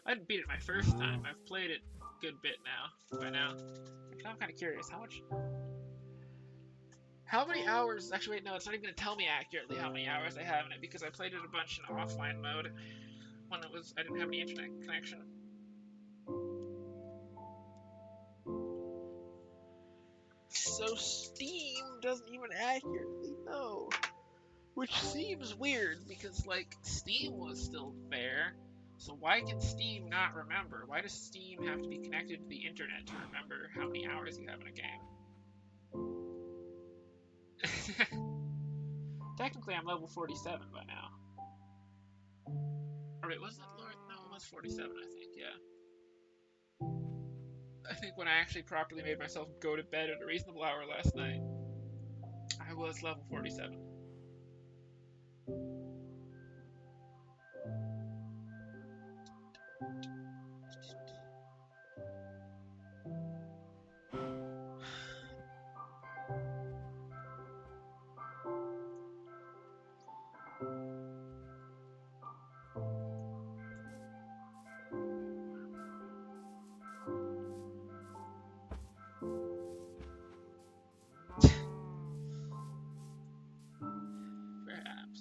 I didn't beat it my first time. I've played it a good bit now. By now. Actually, I'm kind of curious. How many hours? Actually, wait, no, it's not even going to tell me accurately how many hours I have in it because I played it a bunch in offline mode when I didn't have any internet connection. So Steam doesn't even accurately know. Which seems weird because, like, Steam was still there. So why can Steam not remember? Why does Steam have to be connected to the internet to remember how many hours you have in a game? Technically, I'm level 47 by now. Or wait, was it Lord? No, it was 47, I think, yeah. I think when I actually properly made myself go to bed at a reasonable hour last night, I was level 47. Perhaps.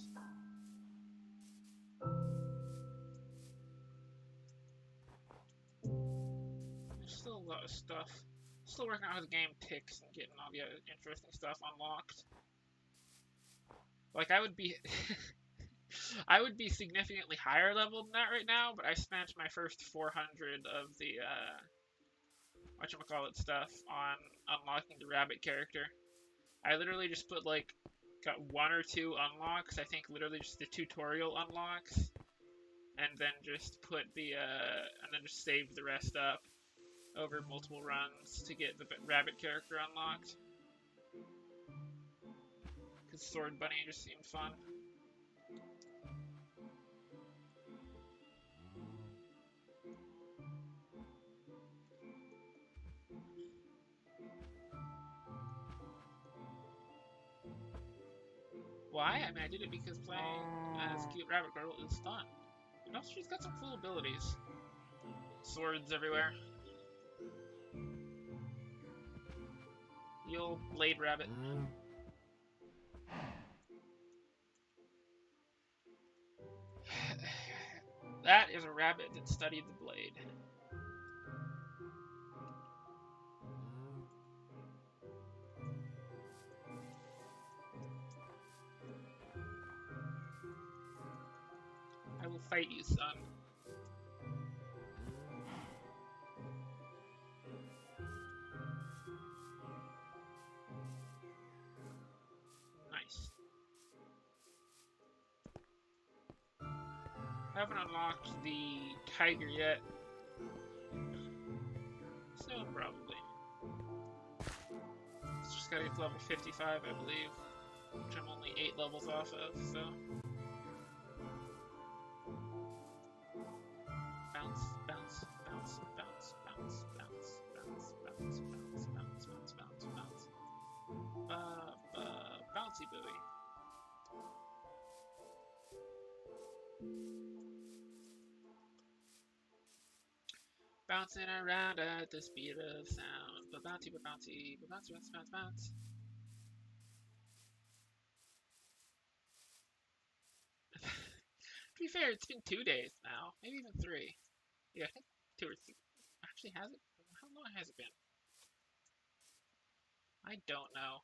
There's still a lot of stuff. Still working out how the game ticks and getting all the other interesting stuff unlocked. Like, I would be... I would be significantly higher level than that right now, but I spent my first 400 of the, whatchamacallit stuff on unlocking the rabbit character. I literally just put, like, got one or two unlocks, I think literally just the tutorial unlocks, and then just put the, and then just saved the rest up over multiple runs to get the rabbit character unlocked. Because Sword Bunny just seemed fun. Why? I mean, I did it because playing as a cute rabbit girl is fun. And also, she's got some cool abilities. Swords everywhere. The old blade rabbit. That is a rabbit that studied the blade. I will fight you, son. Nice. Haven't unlocked the tiger yet. Soon, probably. It's just gotta get to level 55, I believe. Which I'm only 8 levels off of, so... Bounce, bounce, bounce, bounce, bounce, bounce, bounce, bounce, bounce, bounce, bounce, bounce, bounce. Bouncy buoy. Bouncing around at the speed of sound. Ba-bouncy, ba-bouncy, ba-bouncy, bounce, bounce, bounce. To be fair, it's been 2 days now. Maybe even 3. Yeah, I think 2 or 3. Actually, has it? How long has it been? I don't know.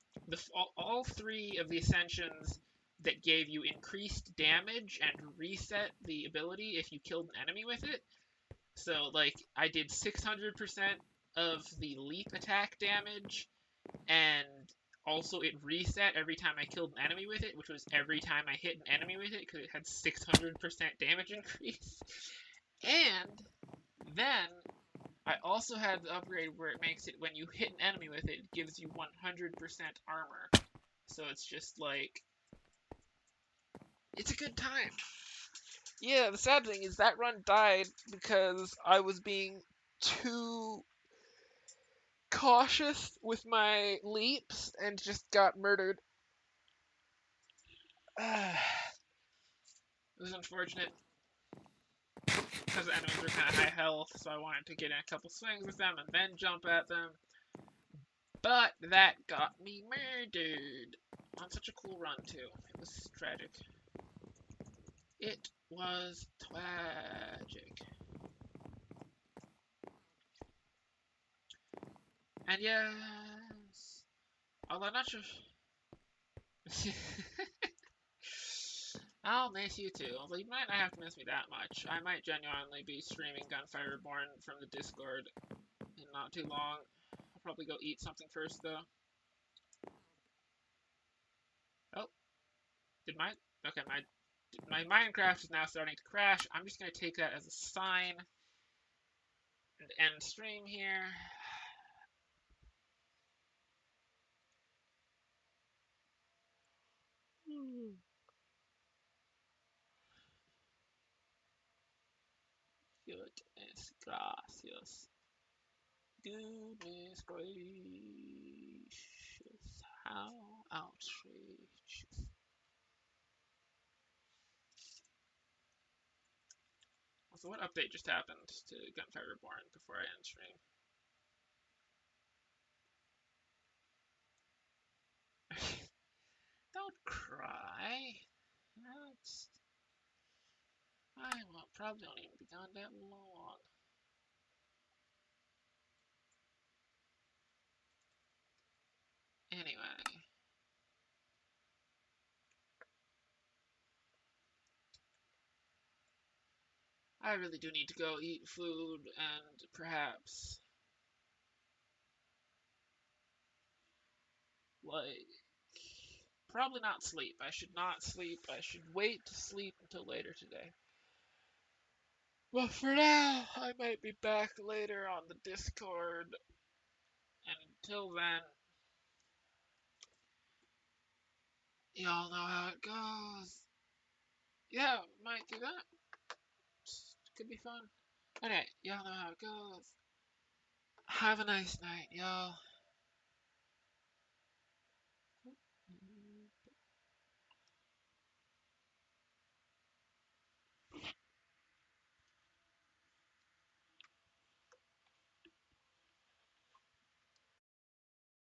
all three of the ascensions that gave you increased damage and reset the ability if you killed an enemy with it. So, like, I did 600% of the leap attack damage, and also it reset every time I killed an enemy with it, which was every time I hit an enemy with it, because it had 600% damage increase. And then I also had the upgrade where it makes it, when you hit an enemy with it, it gives you 100% armor. So it's just like, it's a good time. Yeah, the sad thing is that run died because I was being too cautious with my leaps and just got murdered. It was unfortunate because the enemies were kind of high health, so I wanted to get in a couple swings with them and then jump at them. But that got me murdered on such a cool run too. It was tragic. It was tragic. And yes, although I'm not sure. I'll miss you too. Although you might not have to miss me that much. I might genuinely be streaming Gunfire Reborn from the Discord in not too long. I'll probably go eat something first though. Oh, did my okay my Minecraft is now starting to crash. I'm just gonna take that as a sign and end stream here. Goodness gracious. Goodness gracious. How outrageous. So what update just happened to Gunfire Reborn before I end stream? Don't cry. That's... I will probably don't even be gone that long. Anyway. I really do need to go eat food and perhaps, like, probably not sleep. I should not sleep. I should wait to sleep until later today. But for now, I might be back later on the Discord. And until then, y'all know how it goes. Yeah, might do that. Could be fun. Alright, y'all know how it goes. Have a nice night, y'all.